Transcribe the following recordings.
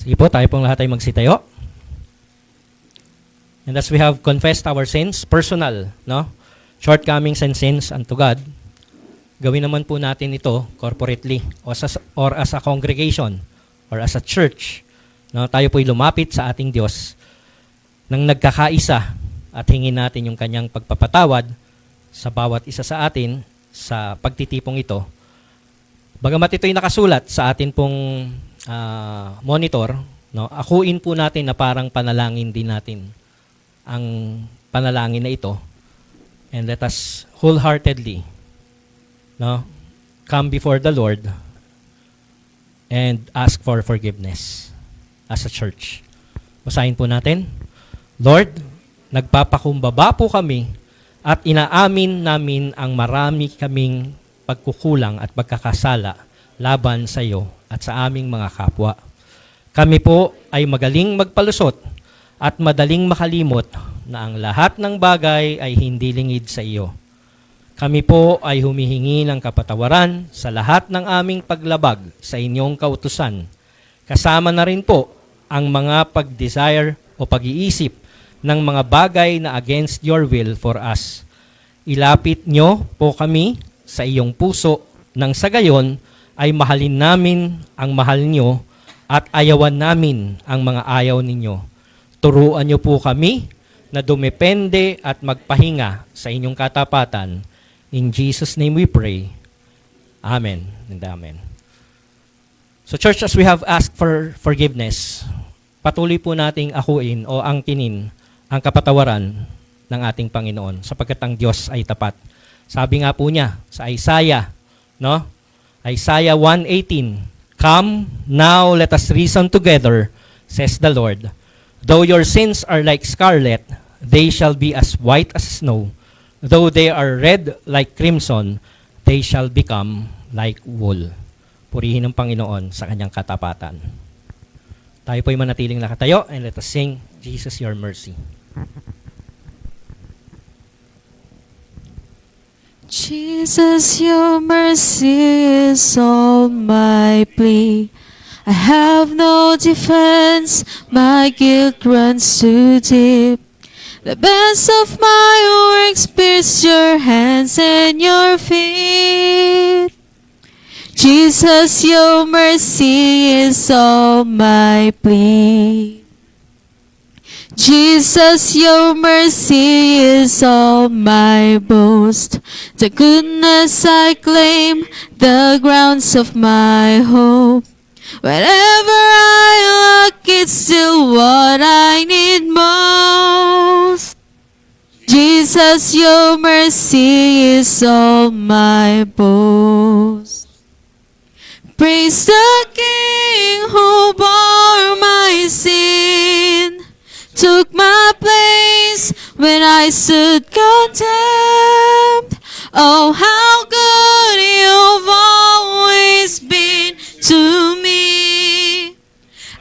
Sige po, tayo pong lahat ay magsitayo. And as we have confessed our sins, personal, no? Shortcomings and sins unto God, gawin naman po natin ito corporately or as a congregation or as a church. No? Tayo po'y lumapit sa ating Diyos nang nagkakaisa at hingin natin yung kanyang pagpapatawad sa bawat isa sa atin sa pagtitipong ito. Bagamat ito'y nakasulat sa atin pong monitor, no? Akuin po natin na parang panalangin din natin ang panalangin na ito. And let us wholeheartedly, no, come before the Lord and ask for forgiveness as a church. Basahin po natin. Lord, nagpapakumbaba po kami at inaamin namin ang marami kaming pagkukulang at pagkakasala laban sa iyo at sa aming mga kapwa. Kami po ay magaling magpalusot at madaling makalimot na ang lahat ng bagay ay hindi lingid sa iyo. Kami po ay humihingi ng kapatawaran sa lahat ng aming paglabag sa inyong kautusan. Kasama na rin po ang mga pag-desire o pag-iisip ng mga bagay na against your will for us. Ilapit nyo po kami sa iyong puso nang sa gayon ay mahalin namin ang mahal nyo at ayawan namin ang mga ayaw ninyo. Turuan nyo po kami na dumepende at magpahinga sa inyong katapatan. In Jesus' name we pray. Amen and amen. So church, as we have asked for forgiveness, patuloy po nating akuin o angkinin ang kapatawaran ng ating Panginoon sapagkat ang Diyos ay tapat. Sabi nga po niya sa Isaiah, no? Isaiah 1:18, "Come, now let us reason together, says the Lord. Though your sins are like scarlet, they shall be as white as snow. Though they are red like crimson, they shall become like wool." Purihin ang Panginoon sa kanyang katapatan. Tayo po'y manatiling nakatayo and let us sing, Jesus, Your Mercy. Jesus, your mercy is all my plea. I have no defense, my guilt runs too deep. The best of my works pierce your hands and your feet. Jesus, your mercy is all my plea. Jesus, your mercy is all my boast. The goodness I claim, the grounds of my hope. Whenever I look, it's still what I need most. Jesus, your mercy is all my boast. Praise the King who bore my sin, took my place when I stood condemned. Oh, how good you've always been to me.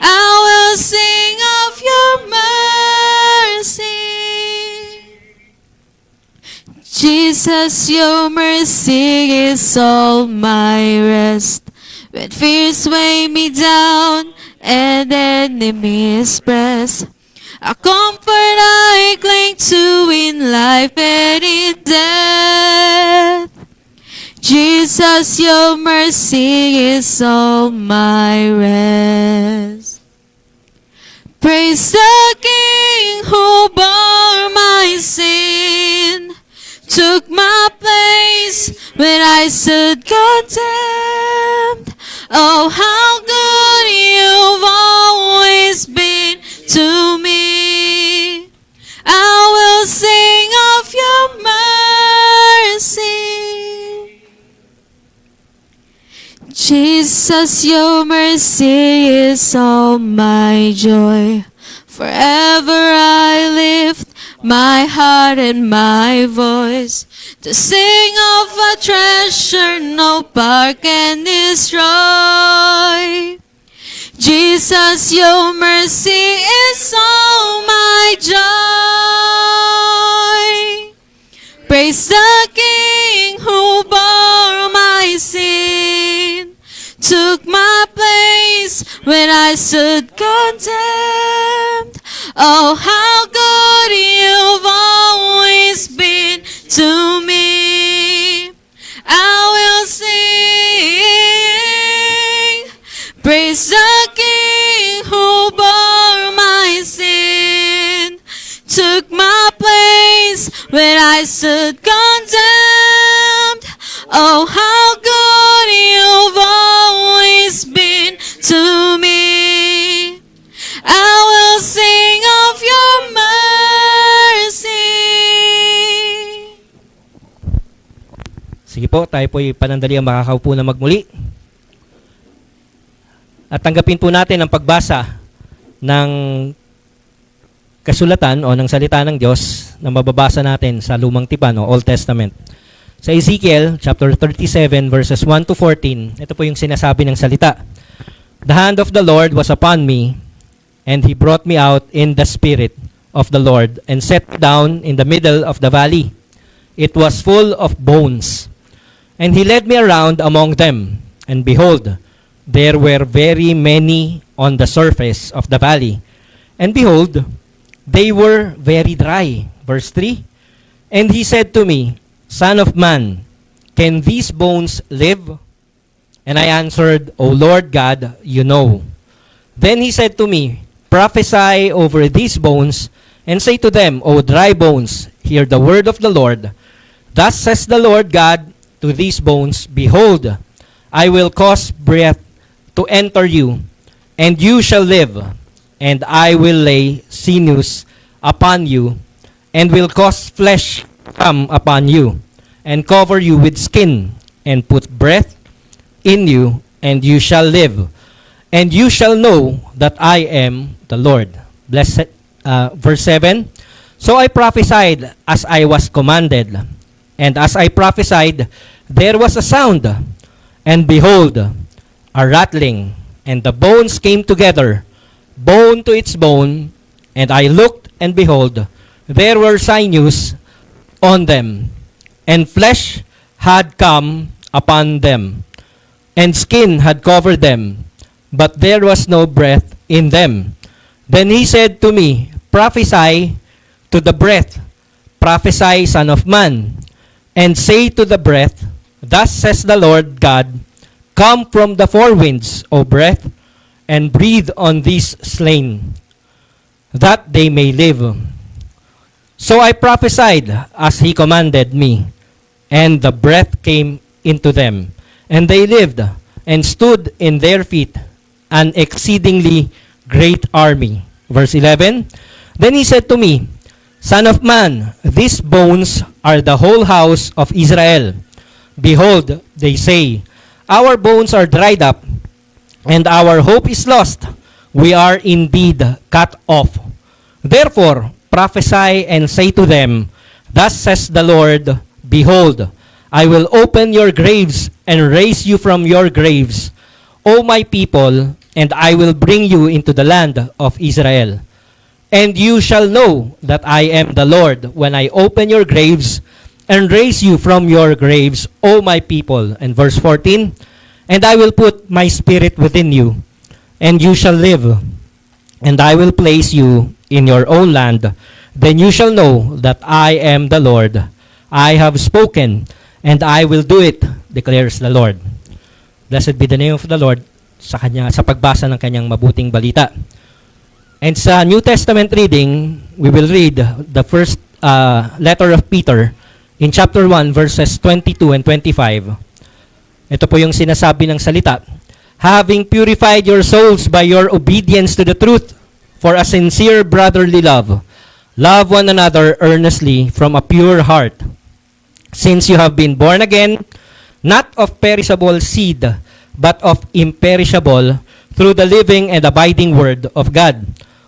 I will sing of your mercy. Jesus, your mercy is all my rest. When fears weigh me down and enemies press, a comfort I cling to in life and in death. Jesus, your mercy is all my rest. Praise the King who bore my sin, took my place when I stood condemned. Oh, how good you've always been to me. I will sing of your mercy. Jesus, your mercy is all my joy. Forever I lift my heart and my voice to sing of a treasure no power can destroy. Jesus, your mercy is all my joy. Praise the King who bore my sin, took my place when I stood condemned. condemned. Oh, how good you've always been to me. I will sing, praise the King who bore my sin, took my place when I stood condemned. Oh, how good you've always been to me. I will sing of your mercy. Sige po, tayo po'y panandaliang makakaupo na magmuli. At tanggapin po natin ang pagbasa ng kasulatan o ng salita ng Diyos na mababasa natin sa Lumang Tipan o Old Testament. Sa Ezekiel chapter 37 verses 1 to 14, ito po yung sinasabi ng salita. The hand of the Lord was upon me, and He brought me out in the spirit of the Lord and set me down in the middle of the valley. It was full of bones. And He led me around among them, and behold, there were very many on the surface of the valley. And behold, they were very dry. Verse 3. And He said to me, Son of man, can these bones live? And I answered, O Lord God, you know. Then He said to me, Prophesy over these bones, and say to them, O dry bones, hear the word of the Lord. Thus says the Lord God to these bones, Behold, I will cause breath to enter you, and you shall live, and I will lay sinews upon you, and will cause flesh to come upon you, and cover you with skin, and put breath in you, and you shall live, and you shall know that I am the Lord. Blessed, verse 7. So I prophesied as I was commanded, and as I prophesied, there was a sound, and behold, a rattling, and the bones came together, bone to its bone, and I looked, and behold, there were sinews on them, and flesh had come upon them, and skin had covered them, but there was no breath in them. Then He said to me, Prophesy to the breath, prophesy, Son of man, and say to the breath, Thus says the Lord God, Come from the four winds, O breath, and breathe on these slain, that they may live. So I prophesied as He commanded me, and the breath came into them, and they lived, and stood in their feet, an exceedingly great army. Verse 11, Then He said to me, Son of man, these bones are the whole house of Israel. Behold, they say, Our bones are dried up, and our hope is lost. We are indeed cut off. Therefore, prophesy and say to them, Thus says the Lord, Behold, I will open your graves and raise you from your graves, O my people, and I will bring you into the land of Israel. And you shall know that I am the Lord when I open your graves and raise you from your graves, O my people. And verse 14, And I will put my spirit within you, and you shall live, and I will place you in your own land. Then you shall know that I am the Lord. I have spoken, and I will do it, declares the Lord. Blessed be the name of the Lord sa pagbasa ng kanyang mabuting balita. And sa New Testament reading, we will read the first letter of Peter in chapter 1, verses 22 and 25. Ito po yung sinasabi ng salita. Having purified your souls by your obedience to the truth, for a sincere brotherly love, love one another earnestly from a pure heart. Since you have been born again, not of perishable seed, but of imperishable, through the living and abiding word of God.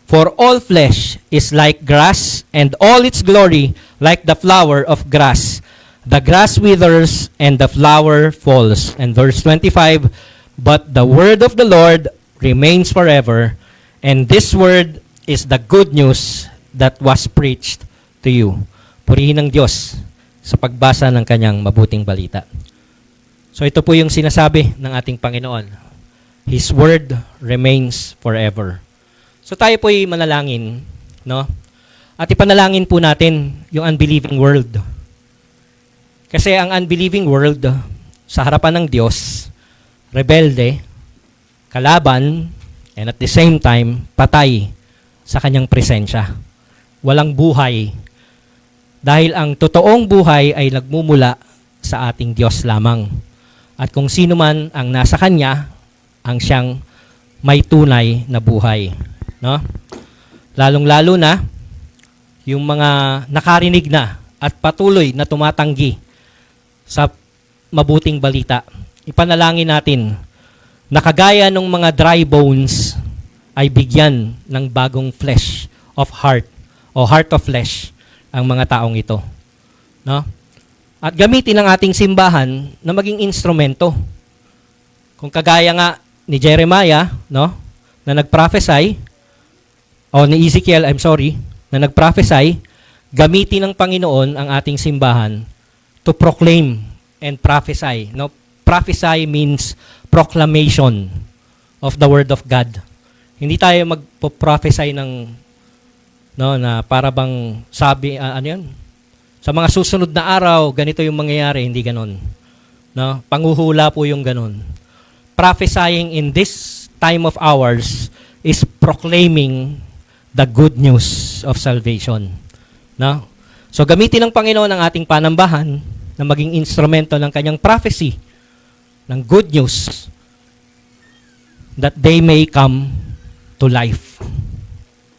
For all flesh is like grass, and all its glory like the flower of grass. The grass withers, and the flower falls. And verse 25, But the word of the Lord remains forever, and this word is the good news that was preached to you. Purihin ng Diyos sa pagbasa ng kanyang mabuting balita. So ito po yung sinasabi ng ating Panginoon. His word remains forever. So tayo po'y manalangin, no? At ipanalangin po natin yung unbelieving world. Kasi ang unbelieving world, sa harapan ng Diyos, rebelde, kalaban, and at the same time, patay sa kanyang presensya. Walang buhay. Dahil ang totoong buhay ay nagmumula sa ating Diyos lamang. At kung sino man ang nasa Kanya, ang siyang may tunay na buhay. No? Lalong-lalo na, yung mga nakarinig na at patuloy na tumatanggi sa mabuting balita. Ipanalangin natin na kagaya ng mga dry bones ay bigyan ng bagong flesh of heart o heart of flesh ang mga taong ito. No? At gamitin ang ating simbahan na maging instrumento. Kung kagaya nga ni Jeremiah, no, na nag-prophesy, o ni Ezekiel, na nag-prophesy, gamitin ng Panginoon ang ating simbahan to proclaim and prophesy. No? Prophesy means proclamation of the Word of God. Hindi tayo mag-prophesy ng, no, na para bang sabi, sa mga susunod na araw, ganito yung mangyayari, hindi ganon. No? Panguhula po yung ganon. Prophesying in this time of ours is proclaiming the good news of salvation. No? So gamitin ng Panginoon ang ating panambahan na maging instrumento ng kanyang prophecy, ng good news, that they may come to life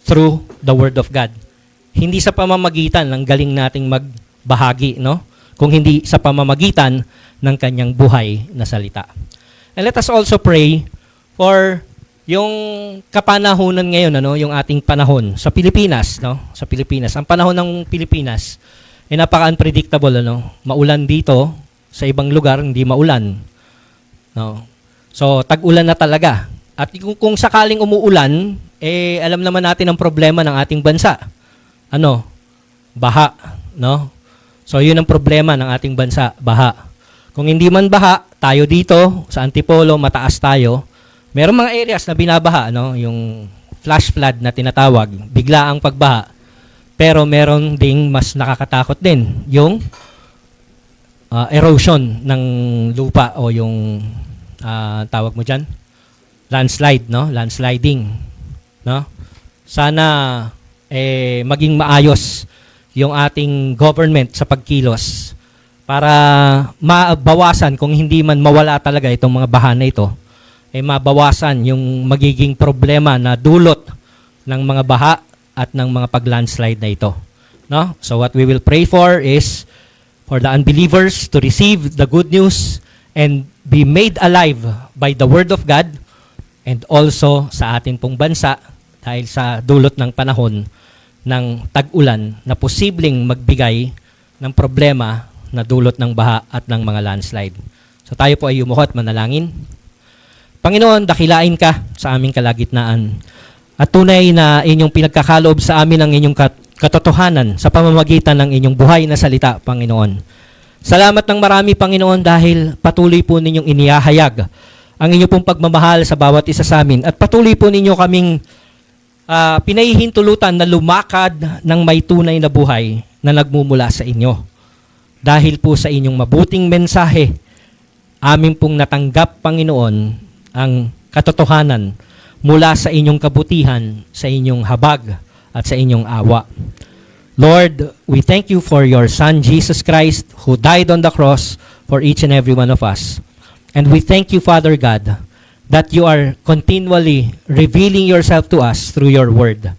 through the Word of God. Hindi sa pamamagitan ng galing nating magbahagi, no? Kung hindi sa pamamagitan ng kanyang buhay na salita. And let us also pray for yung kapanahunan ngayon, yung ating panahon sa Pilipinas, no? Sa Pilipinas. Ang panahon ng Pilipinas ay napaka-unpredictable, Maulan dito, sa ibang lugar hindi maulan. No? So, tag-ulan na talaga. At kung sakaling umuulan, alam naman natin ang problema ng ating bansa. Baha, no? So, yun ang problema ng ating bansa, baha. Kung hindi man baha, tayo dito, sa Antipolo, mataas tayo. Merong mga areas na binabaha, yung flash flood na tinatawag, bigla ang pagbaha. Pero meron ding mas nakakatakot din, yung erosion ng lupa o yung tawag mo dyan, landslide, landsliding. No? Sana maging maayos yung ating government sa pagkilos para mabawasan, kung hindi man mawala talaga itong mga baha na ito, mabawasan yung magiging problema na dulot ng mga baha at ng mga pag-landslide na ito. No? So what we will pray for is for the unbelievers to receive the good news and be made alive by the Word of God, and also sa atin pong bansa dahil sa dulot ng panahon ng tag-ulan na posibleng magbigay ng problema na dulot ng baha at ng mga landslide. So tayo po ay yumuko at manalangin. Panginoon, dakilain ka sa aming kalagitnaan at tunay na inyong pinagkakaloob sa amin ang inyong katotohanan sa pamamagitan ng inyong buhay na salita, Panginoon. Salamat ng marami, Panginoon, dahil patuloy po ninyong inihahayag ang inyong pong pagmamahal sa bawat isa sa amin at patuloy po ninyo kaming pinahihintulutan na lumakad ng may tunay na buhay na nagmumula sa inyo. Dahil po sa inyong mabuting mensahe, amin pong natanggap, Panginoon, ang katotohanan mula sa inyong kabutihan, sa inyong habag, at sa inyong awa. Lord, we thank you for your Son, Jesus Christ, who died on the cross for each and every one of us. And we thank you, Father God, that you are continually revealing yourself to us through your word.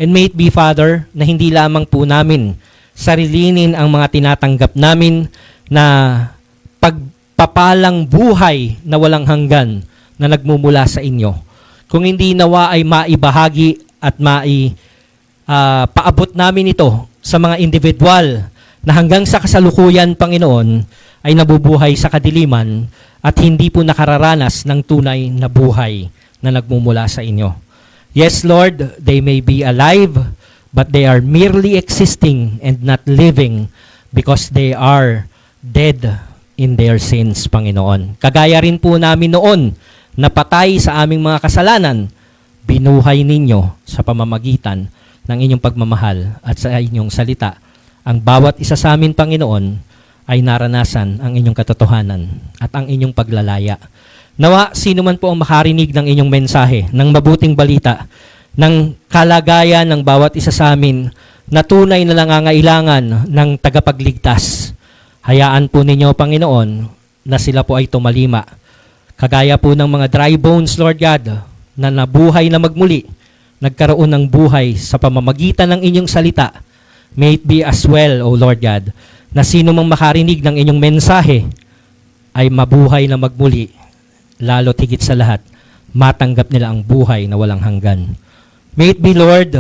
And may it be, Father, na hindi lamang po namin sarilinin ang mga tinatanggap namin na pagpapalang buhay na walang hanggan na nagmumula sa inyo. Kung hindi nawa ay maibahagi at paabot namin ito sa mga individual na hanggang sa kasalukuyan, Panginoon, ay nabubuhay sa kadiliman at hindi po nakararanas ng tunay na buhay na nagmumula sa inyo. Yes, Lord, they may be alive, but they are merely existing and not living because they are dead in their sins, Panginoon. Kagaya rin po namin noon na patay sa aming mga kasalanan, binuhay ninyo sa pamamagitan ng inyong pagmamahal at sa inyong salita. Ang bawat isa sa amin, Panginoon, ay naranasan ang inyong katotohanan at ang inyong paglalaya. Nawa, sino man po ang makarinig ng inyong mensahe, ng mabuting balita, ng kalagayan ng bawat isa sa amin na tunay na nangangailangan ng tagapagligtas. Hayaan po ninyo, Panginoon, na sila po ay tumalima. Kagaya po ng mga dry bones, Lord God, na nabuhay na magmuli, nagkaroon ng buhay sa pamamagitan ng inyong salita. May it be as well, O Lord God, na sino mang makarinig ng inyong mensahe ay mabuhay na magmuli, lalo't higit sa lahat, matanggap nila ang buhay na walang hanggan. May it be, Lord,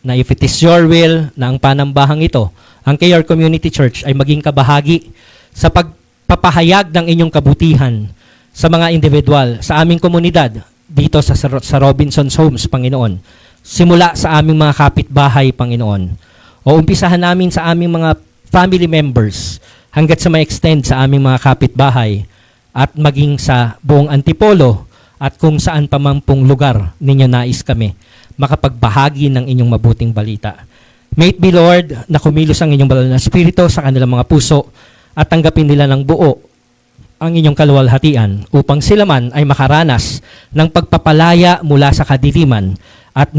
na if it is your will na ang panambahang ito, ang KR Community Church ay maging kabahagi sa pagpapahayag ng inyong kabutihan sa mga individual, sa aming komunidad, dito sa Robinson's Homes, Panginoon. Simula sa aming mga kapitbahay, Panginoon. O umpisahan namin sa aming mga family members hanggat sa ma-extend sa aming mga kapitbahay at maging sa buong Antipolo at kung saan pa man pong lugar ninyo nais kami makapagbahagi ng inyong mabuting balita. May it be, Lord, na kumilos ang inyong banal na Espiritu sa kanilang mga puso at tanggapin nila ng buo ang inyong kaluwalhatian upang sila man ay makaranas ng pagpapalaya mula sa kadiliman at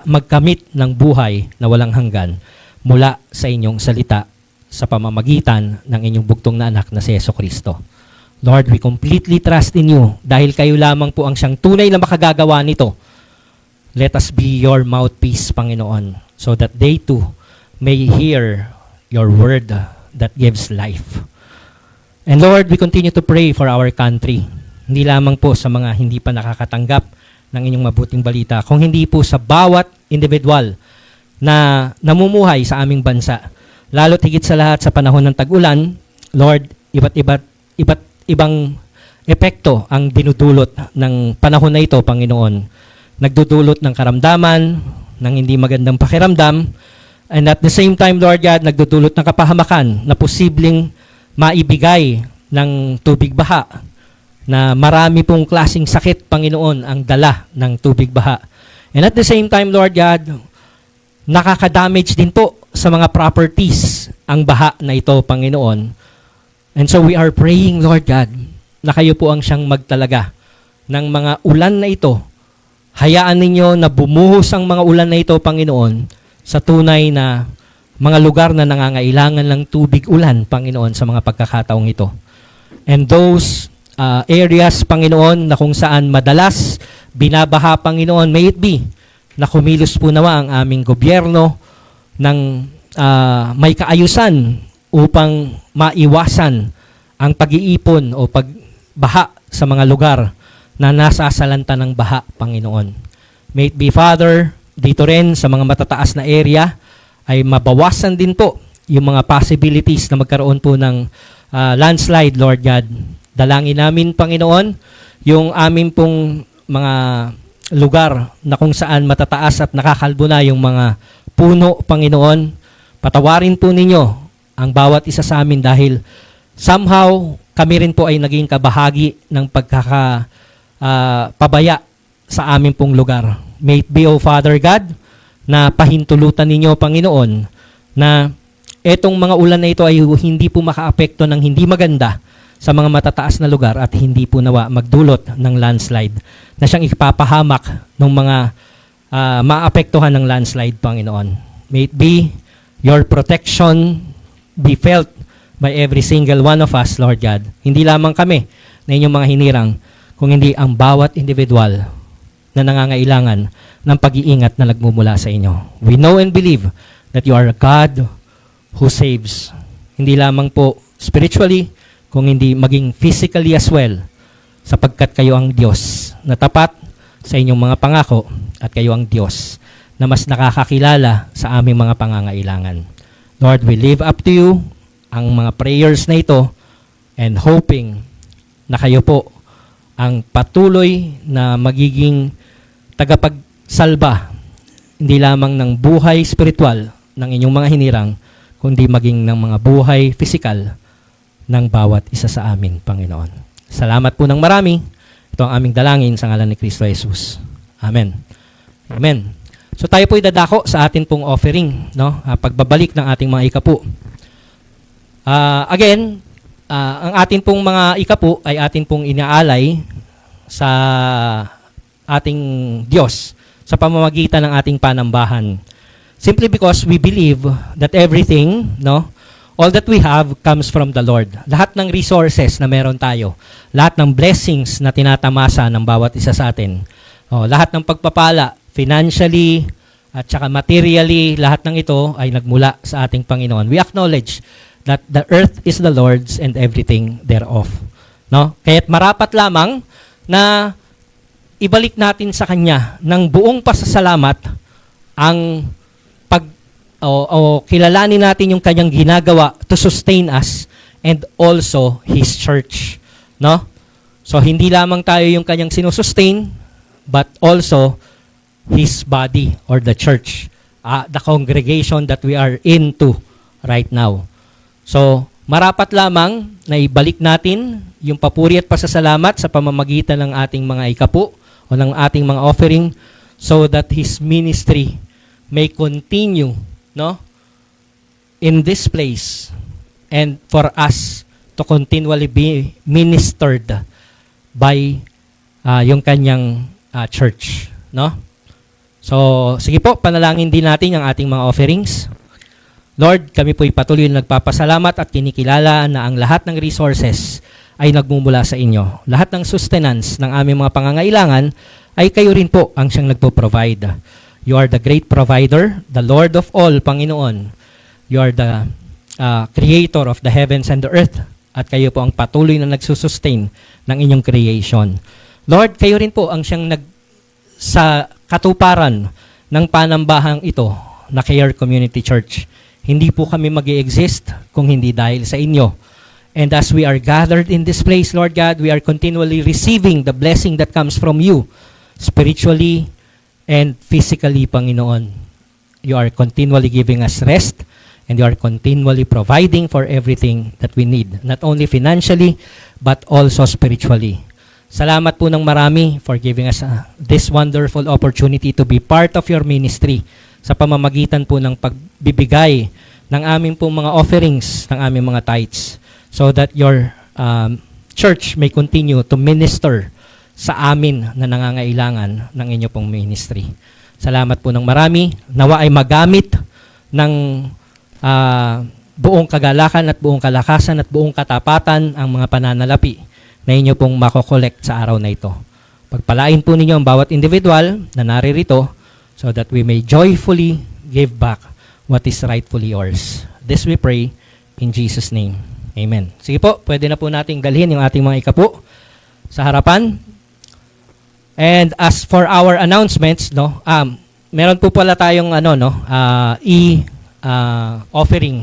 magkamit ng buhay na walang hanggan mula sa inyong salita sa pamamagitan ng inyong bugtong na anak na si Jesucristo. Lord, we completely trust in you dahil kayo lamang po ang siyang tunay na makagagawa nito. Let us be your mouthpiece, Panginoon, so that they too may hear your word that gives life. And Lord, we continue to pray for our country. Hindi lamang po sa mga hindi pa nakakatanggap ng inyong mabuting balita, kung hindi po sa bawat individual na namumuhay sa aming bansa. Lalo't higit sa lahat sa panahon ng tag-ulan, Lord, iba't ibang epekto ang dinudulot ng panahon na ito, Panginoon. Nagdudulot ng karamdaman, ng hindi magandang pakiramdam, and at the same time, Lord God, nagdudulot ng kapahamakan na posibleng maibigay ng tubig baha, na marami pong klaseng sakit, Panginoon, ang dala ng tubig baha. And at the same time, Lord God, nakaka-damage din po sa mga properties ang baha na ito, Panginoon. And so we are praying, Lord God, na kayo po ang siyang magtalaga ng mga ulan na ito. Hayaan ninyo na bumuhos ang mga ulan na ito, Panginoon, sa tunay na mga lugar na nangangailangan ng tubig ulan, Panginoon, sa mga pagkakataong ito. And those areas, Panginoon, na kung saan madalas binabaha, Panginoon, may it be na kumilos po nawa ang aming gobyerno ng may kaayusan upang maiwasan ang pag-iipon o pagbaha sa mga lugar na nasasalanta ng baha, Panginoon. May it be, Father, dito rin sa mga matataas na area ay mabawasan din po yung mga possibilities na magkaroon po ng landslide, Lord God. Dalangin namin, Panginoon, yung amin pong mga lugar na kung saan matataas at nakakalbo na yung mga puno, Panginoon. Patawarin po ninyo ang bawat isa sa amin dahil somehow kami rin po ay naging kabahagi ng pabaya sa amin pong lugar. May it be, O Father God, na pahintulutan ninyo, Panginoon, na etong mga ulan na ito ay hindi po makaapekto ng hindi maganda sa mga matataas na lugar at hindi po nawa magdulot ng landslide na siyang ipapahamak ng mga maapektuhan ng landslide, Panginoon. May it be your protection be felt by every single one of us, Lord God. Hindi lamang kami na inyong mga hinirang, kung hindi ang bawat individual na nangangailangan ng pag-iingat na nagmumula sa inyo. We know and believe that you are a God who saves. Hindi lamang po spiritually, kung hindi maging physically as well, sapagkat kayo ang Diyos na tapat sa inyong mga pangako at kayo ang Diyos na mas nakakakilala sa aming mga pangangailangan. Lord, we live up to you ang mga prayers na ito and hoping na kayo po ang patuloy na magiging tagapagsalba, hindi lamang ng buhay spiritual ng inyong mga hinirang, kundi maging ng mga buhay physical ng bawat isa sa amin, Panginoon. Salamat po ng marami. Ito ang aming dalangin sa ngalan ni Kristo Jesus. Amen. Amen. So tayo po dadako sa atin pong offering, no? Pagbabalik ng ating mga ikapu. Again, ang atin pong mga ikapu ay atin pong inaalay sa ating Diyos sa pamamagitan ng ating panambahan. Simply because we believe that everything, no, all that we have comes from the Lord. Lahat ng resources na meron tayo, lahat ng blessings na tinatamasa ng bawat isa sa atin, lahat ng pagpapala, financially, at saka materially, lahat ng ito ay nagmula sa ating Panginoon. We acknowledge that the earth is the Lord's and everything thereof. No? Kaya't marapat lamang na ibalik natin sa Kanya ng buong pasasalamat ang kilalanin natin yung Kanyang ginagawa to sustain us and also His church. No? So, hindi lamang tayo yung Kanyang sinusustain, but also His body or the church, the congregation that we are into right now. So, marapat lamang na ibalik natin yung papuri at pasasalamat sa pamamagitan ng ating mga ikapu o ng ating mga offering so that His ministry may continue, no, in this place and for us to continually be ministered by yung Kanyang church, no? So, sige po, panalangin din natin ang ating mga offerings. Lord, kami po'y patuloy na nagpapasalamat at kinikilala na ang lahat ng resources ay nagmumula sa inyo. Lahat ng sustenance ng aming mga pangangailangan ay kayo rin po ang siyang nagpo-provide. You are the great provider, the Lord of all, Panginoon. You are the creator of the heavens and the earth. At kayo po ang patuloy na nagsusustain ng inyong creation. Lord, kayo rin po ang siyang sa katuparan ng panambahang ito na Care Community Church. Hindi po kami mag-i-exist kung hindi dahil sa inyo. And as we are gathered in this place, Lord God, we are continually receiving the blessing that comes from you, spiritually and physically, Panginoon. You are continually giving us rest, and you are continually providing for everything that we need, not only financially, but also spiritually. Salamat po ng marami for giving us this wonderful opportunity to be part of your ministry sa pamamagitan po ng pagbibigay ng aming pong mga offerings, ng aming mga tithes, so that your church may continue to minister sa amin na nangangailangan ng inyo pong ministry. Salamat po ng marami. Nawa ay magamit ng buong kagalakan at buong kalakasan at buong katapatan ang mga pananalapi na inyo pong makokolekt sa araw na ito. Pagpalain po ninyo ang bawat individual na naririto so that we may joyfully give back what is rightfully yours. This we pray in Jesus' name. Amen. Sige po, pwede na po nating dalhin yung ating mga ikapu sa harapan. And as for our announcements, no, meron po pala tayong offering.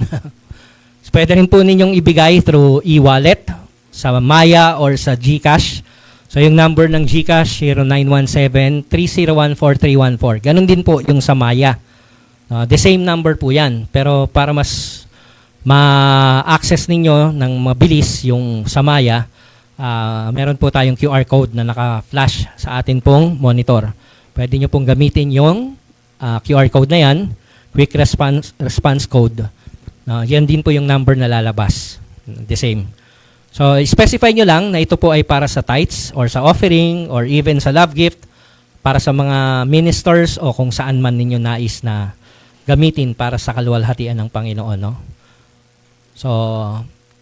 Pwede rin po ninyong ibigay through e-wallet sa Maya or sa GCash. So yung number ng GCash 0917-301-4314. Ganun din po yung sa Maya. The same number po 'yan, pero para mas ma-access ninyo ng mabilis yung sa Maya, meron po tayong QR code na naka-flash sa atin pong monitor. Pwede nyo pong gamitin yung QR code na yan, quick response code. Yan din po yung number na lalabas. The same. So, specify nyo lang na ito po ay para sa tithes or sa offering or even sa love gift para sa mga ministers o kung saan man ninyo nais na gamitin para sa kaluwalhatian ng Panginoon. No? So,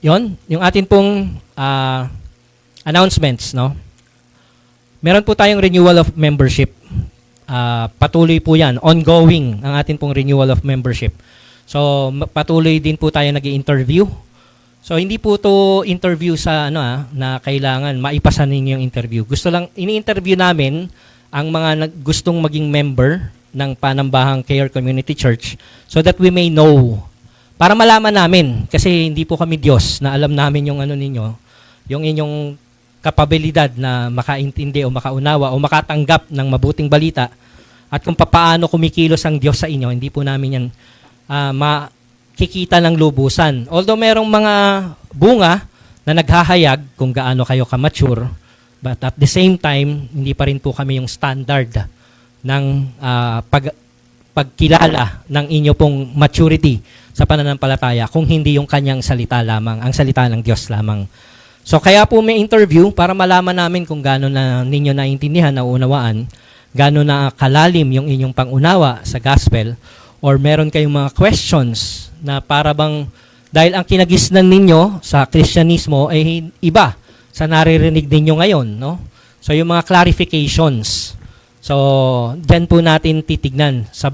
yon yung atin pong announcements. No? Meron po tayong renewal of membership. Patuloy po yan. Ongoing ang atin pong renewal of membership. So, patuloy din po tayo nag-i-interview. So, hindi po to interview sa na kailangan maipasan ninyo yung interview. Gusto lang, ini-interview namin ang mga gustong maging member ng Panambahang Care Community Church so that we may know. Para malaman namin, kasi hindi po kami Diyos na alam namin yung ninyo, yung inyong kapabilidad na makaintindi o makaunawa o makatanggap ng mabuting balita at kung paano kumikilos ang Diyos sa inyo, hindi po namin yan makikita ng lubusan. Although merong mga bunga na naghahayag kung gaano kayo ka-mature, but at the same time, hindi pa rin po kami yung standard ng pagkilala ng inyo pong maturity sa pananampalataya kung hindi yung kanyang salita lamang, ang salita ng Diyos lamang. So kaya po may interview para malaman namin kung gaano na ninyo naintindihan, naunawaan, gaano na kalalim yung inyong pangunawa sa gospel, or meron kayong mga questions na para bang dahil ang kinagisnan ninyo sa Kristyanismo ay iba sa naririnig ninyo ngayon, no? So yung mga clarifications. So diyan po natin titignan sa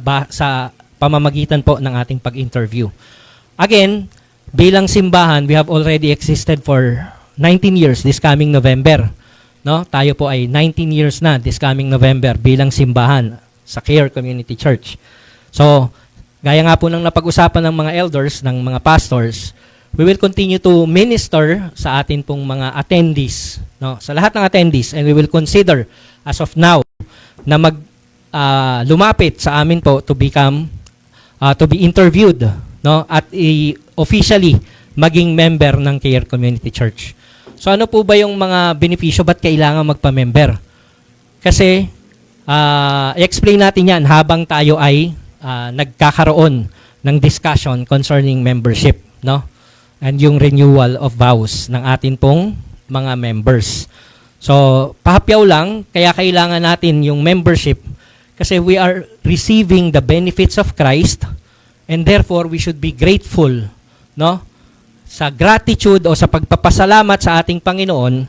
pamamagitan po ng ating pag-interview. Again, bilang simbahan, we have already existed for 19 years this coming November. No? Tayo po ay 19 years na this coming November bilang simbahan sa Care Community Church. So, gaya nga po ng napag-usapan ng mga elders, ng mga pastors, we will continue to minister sa atin pong mga attendees, no? Sa lahat ng attendees, and we will consider as of now na lumapit sa amin po to become to be interviewed, no, at officially maging member ng Care Community Church. So ano po ba yung mga benepisyo, ba't kailangan magpa-member? Kasi i-explain natin yan habang tayo ay nagkakaroon ng discussion concerning membership, no? And yung renewal of vows ng atin pong mga members. So pahapyaw lang, kaya kailangan natin yung membership kasi we are receiving the benefits of Christ, and therefore we should be grateful, no? Sa gratitude o sa pagpapasalamat sa ating Panginoon,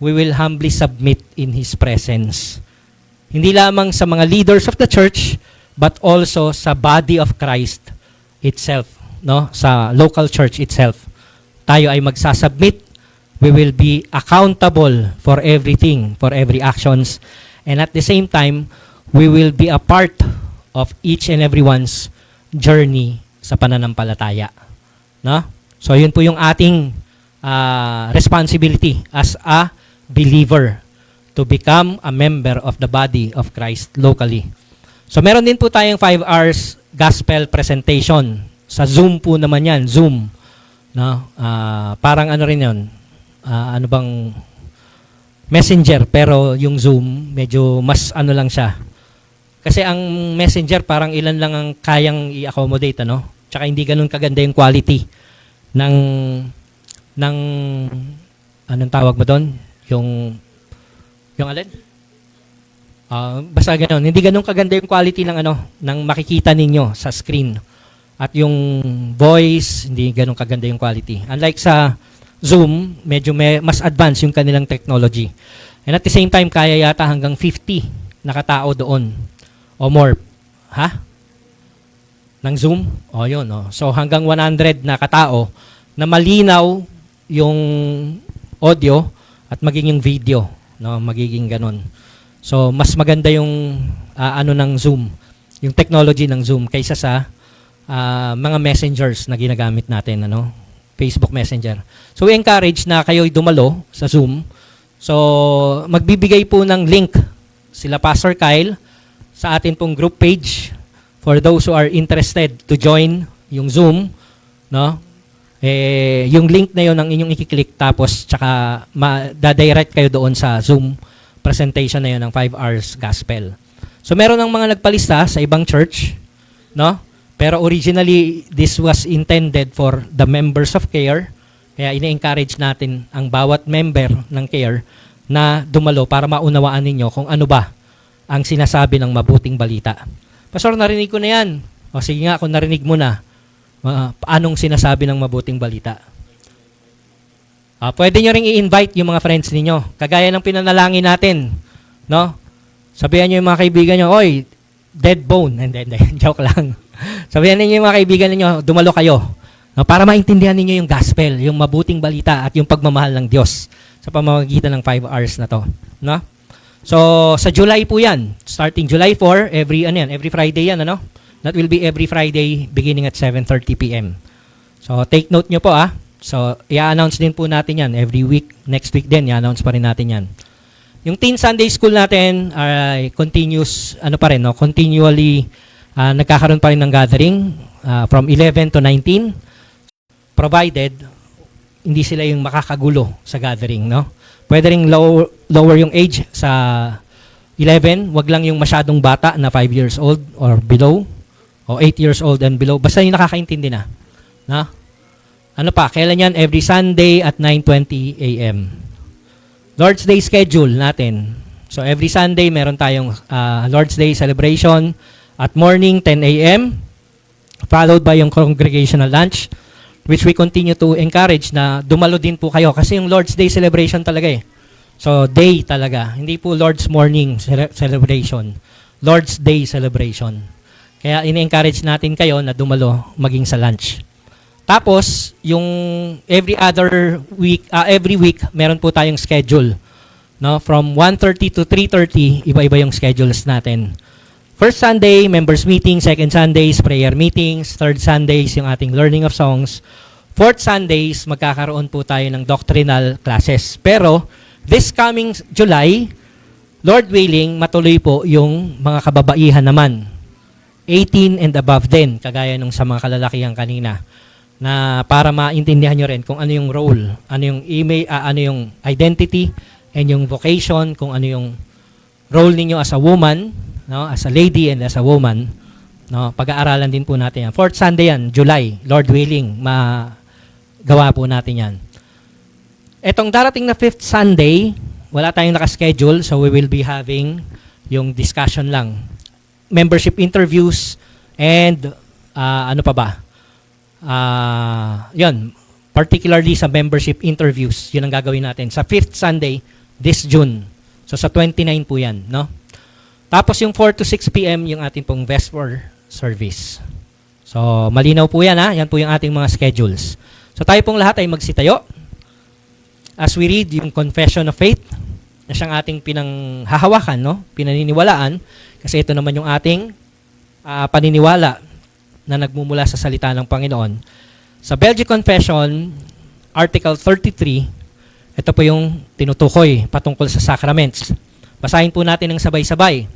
we will humbly submit in His presence. Hindi lamang sa mga leaders of the church, but also sa body of Christ itself, no? Sa local church itself. Tayo ay magsasubmit. We will be accountable for everything, for every actions. And at the same time, we will be a part of each and everyone's journey sa pananampalataya. No? So yun po yung ating responsibility as a believer to become a member of the body of Christ locally. So meron din po tayong 5 hours gospel presentation. Sa Zoom po naman yan, Zoom. No? Parang ano rin yun, ano bang Messenger, pero yung Zoom, medyo mas ano lang siya. Kasi ang Messenger, parang ilan lang ang kayang i-accommodate, ano? Tsaka hindi ganun kaganda yung quality ng anong tawag mo doon? Yung alin? Basta gano'n. Hindi ganun kaganda yung quality ng ng makikita ninyo sa screen. At yung voice, hindi ganun kaganda yung quality. Unlike sa Zoom, medyo mas advanced yung kanilang technology. And at the same time, kaya yata hanggang 50 nakatao doon o more. Ha? Ng Zoom? O yun. O. So hanggang 100 na katao na malinaw yung audio at magiging video. No? Magiging ganun. So mas maganda yung ng Zoom, yung technology ng Zoom kaysa sa mga messengers na ginagamit natin, Facebook Messenger. So we encourage na kayo'y dumalo sa Zoom. So magbibigay po ng link sila Pastor Kyle sa atin pong group page for those who are interested to join yung Zoom, no? Yung link na yun ang inyong i-click tapos tsaka da-direct kayo doon sa Zoom presentation na yun ng 5 hours gospel. So meron ng mga nagpalista sa ibang church, no? Pero originally this was intended for the members of Care. Kaya ina-encourage natin ang bawat member ng Care na dumalo para maunawaan ninyo kung ano ba ang sinasabi ng mabuting balita. Pastor, narinig ko na yan. O sige nga, kung narinig mo na, anong sinasabi ng mabuting balita? Pwede nyo ring i-invite yung mga friends ninyo. Kagaya ng pinanalangin natin. No? Sabihan nyo yung mga kaibigan nyo, oy, dead bone. Hindi, joke lang. Sabihan ninyo yung mga kaibigan ninyo, dumalo kayo. No? Para maintindihan ninyo yung gospel, yung mabuting balita at yung pagmamahal ng Diyos sa pamamagitan ng 5 hours na to. No? So, sa July po yan. Starting July 4, every Friday yan, ano? That will be every Friday beginning at 7:30 p.m. So, take note nyo po, So, i-announce din po natin yan every week. Next week din, i-announce pa rin natin yan. Yung Teen Sunday School natin ay continuous, continually nagkakaroon pa rin ng gathering from 11 to 19, provided hindi sila yung makakagulo sa gathering, no? Pwede ring lower yung age sa 11, wag lang yung masyadong bata na 5 years old or below, o 8 years old and below. Basta yung nakakaintindi na. Na? Ano pa? Kailan yan? Every Sunday at 9:20 a.m. Lord's Day schedule natin. So every Sunday, meron tayong Lord's Day celebration at morning, 10 a.m., followed by yung congregational lunch, which we continue to encourage na dumalo din po kayo kasi yung Lord's Day celebration talaga eh. So, day talaga. Hindi po Lord's Morning celebration. Lord's Day celebration. Kaya ini-encourage natin kayo na dumalo maging sa lunch. Tapos, yung every week, meron po tayong schedule. No? From 1:30 to 3:30, iba-iba yung schedules natin. First Sunday, members meeting. Second Sundays, prayer meetings. Third Sundays, yung ating learning of songs. Fourth Sundays, magkakaroon po tayo ng doctrinal classes. Pero, this coming July, Lord willing, matuloy po yung mga kababaihan naman. 18 and above din, kagaya nung sa mga kalalakihan kanina. Na para maintindihan nyo rin kung ano yung role, ano yung ano yung identity, and yung vocation, kung ano yung role ninyo as a woman, no, as a lady and as a woman. No, pag-aaralan din po natin yan. Fourth Sunday yan, July, Lord willing, magawa po natin yan. Etong darating na 5th Sunday, wala tayong nakaschedule, so we will be having yung discussion lang. Membership interviews, and ano pa ba? Yun, particularly sa membership interviews, yun ang gagawin natin. Sa 5th Sunday, this June. So sa 29 po yan, no? Tapos yung 4 to 6 p.m. yung ating pong Vesper service. So malinaw po yan ha, yan po yung ating mga schedules. So tayo pong lahat ay magsitayo. As we read yung Confession of Faith, na siyang ating pinanghahawakan, no? Pinaniniwalaan, kasi ito naman yung ating paniniwala na nagmumula sa salita ng Panginoon. Sa Belgic Confession, Article 33, ito po yung tinutukoy patungkol sa sacraments. Basahin po natin ng sabay-sabay.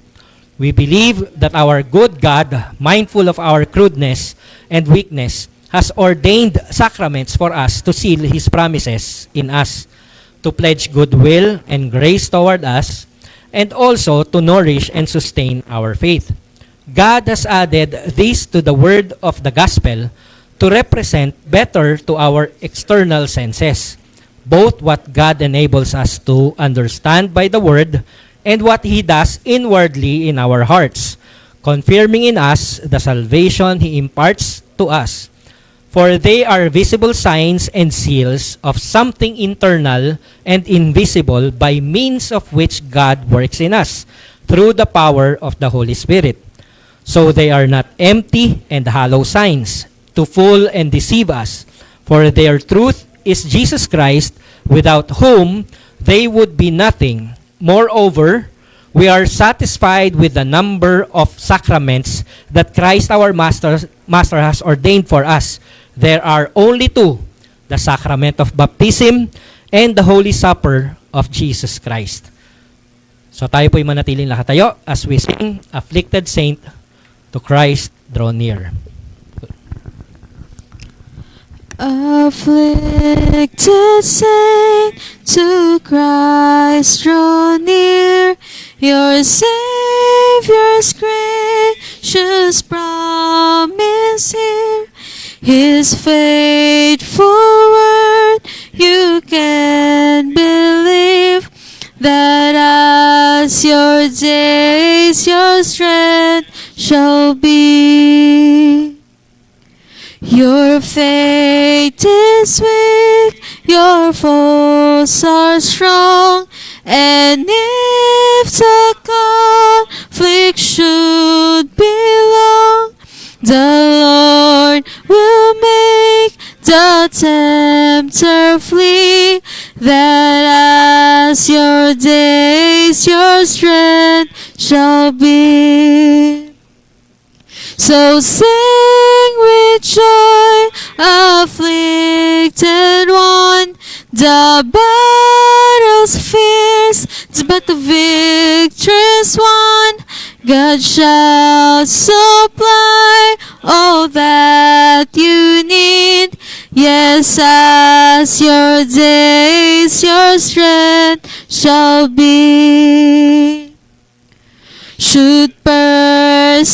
We believe that our good God, mindful of our crudeness and weakness, has ordained sacraments for us to seal His promises in us, to pledge goodwill and grace toward us, and also to nourish and sustain our faith. God has added this to the word of the gospel to represent better to our external senses, both what God enables us to understand by the word and what He does inwardly in our hearts, confirming in us the salvation He imparts to us. For they are visible signs and seals of something internal and invisible by means of which God works in us through the power of the Holy Spirit. So they are not empty and hollow signs to fool and deceive us, for their truth is Jesus Christ, without whom they would be nothing. Moreover, we are satisfied with the number of sacraments that Christ our Master has ordained for us. There are only two, the sacrament of baptism and the Holy Supper of Jesus Christ. So tayo po'y manatiling nakatayo as we sing, Afflicted Saint, to Christ draw near. Afflicted saint, to Christ draw near, your Savior's gracious promise here. His faithful word you can believe, that as your days your strength shall be. Your faith is weak, your foes are strong, and if the conflict should be long, the Lord will make the tempter flee, that as your days your strength shall be. So sing with joy, afflicted one, the battle's fierce, but the victory's won. God shall supply all that you need. Yes, as your days your strength shall be. Should persecution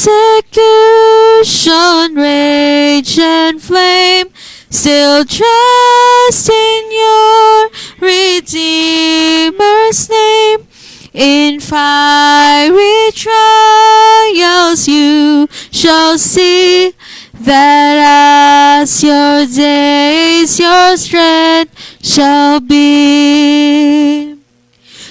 rage and flame, still trust in your Redeemer's name. In fiery trials you shall see that as your days your strength shall be.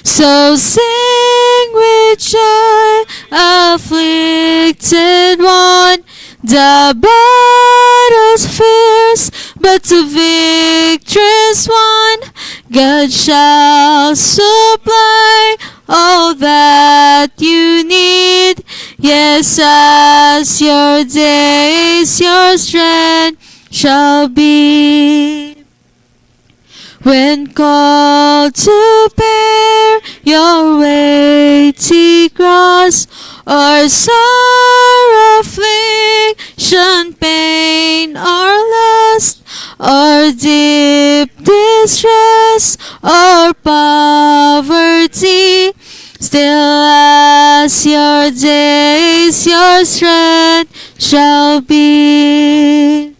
So sing with joy, afflicted one, the battle's fierce, but the victory's won. God shall supply all that you need. Yes, as your days your strength shall be. When called to bear your weighty cross, or sore affliction, pain, or lust, or deep distress, or poverty, still as your days your strength shall be.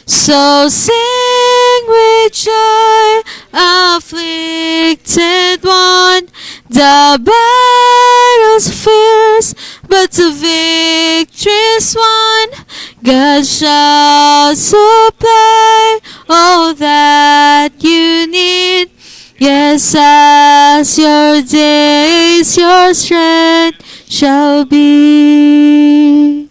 So sing with joy, afflicted one, the battle's fierce, but the victory's won. God shall supply all that you need. Yes, as your days your strength shall be.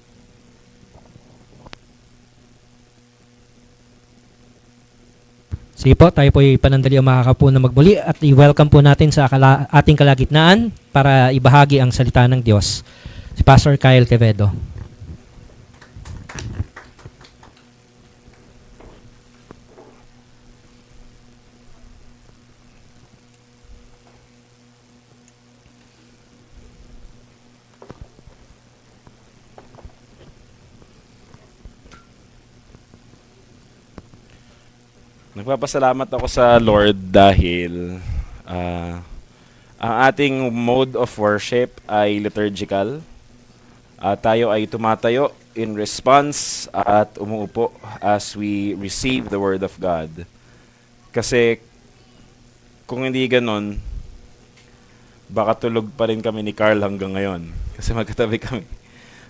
Sige po, tayo po ay panandali ang makakapuna magmuli at i-welcome po natin sa ating kalagitnaan para ibahagi ang salita ng Diyos. Si Pastor Kyle Quevedo. Nagpapasalamat ako sa Lord dahil ang ating mode of worship ay liturgical. Tayo ay tumatayo in response at umuupo as we receive the Word of God. Kasi kung hindi ganon, baka tulog pa rin kami ni Carl hanggang ngayon. Kasi magkatabi kami.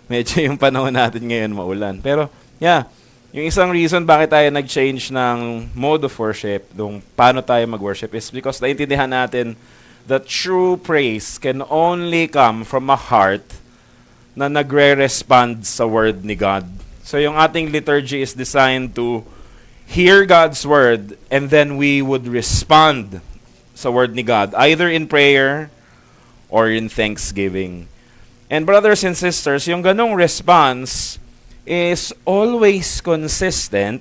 Medyo yung panahon natin ngayon maulan. Pero yeah, yung isang reason bakit tayo nag-change ng mode of worship, nung paano tayo mag-worship, is because naintindihan natin that true praise can only come from a heart na nagre-respond sa word ni God. So yung ating liturgy is designed to hear God's word and then we would respond sa word ni God, either in prayer or in thanksgiving. And brothers and sisters, yung ganong response is always consistent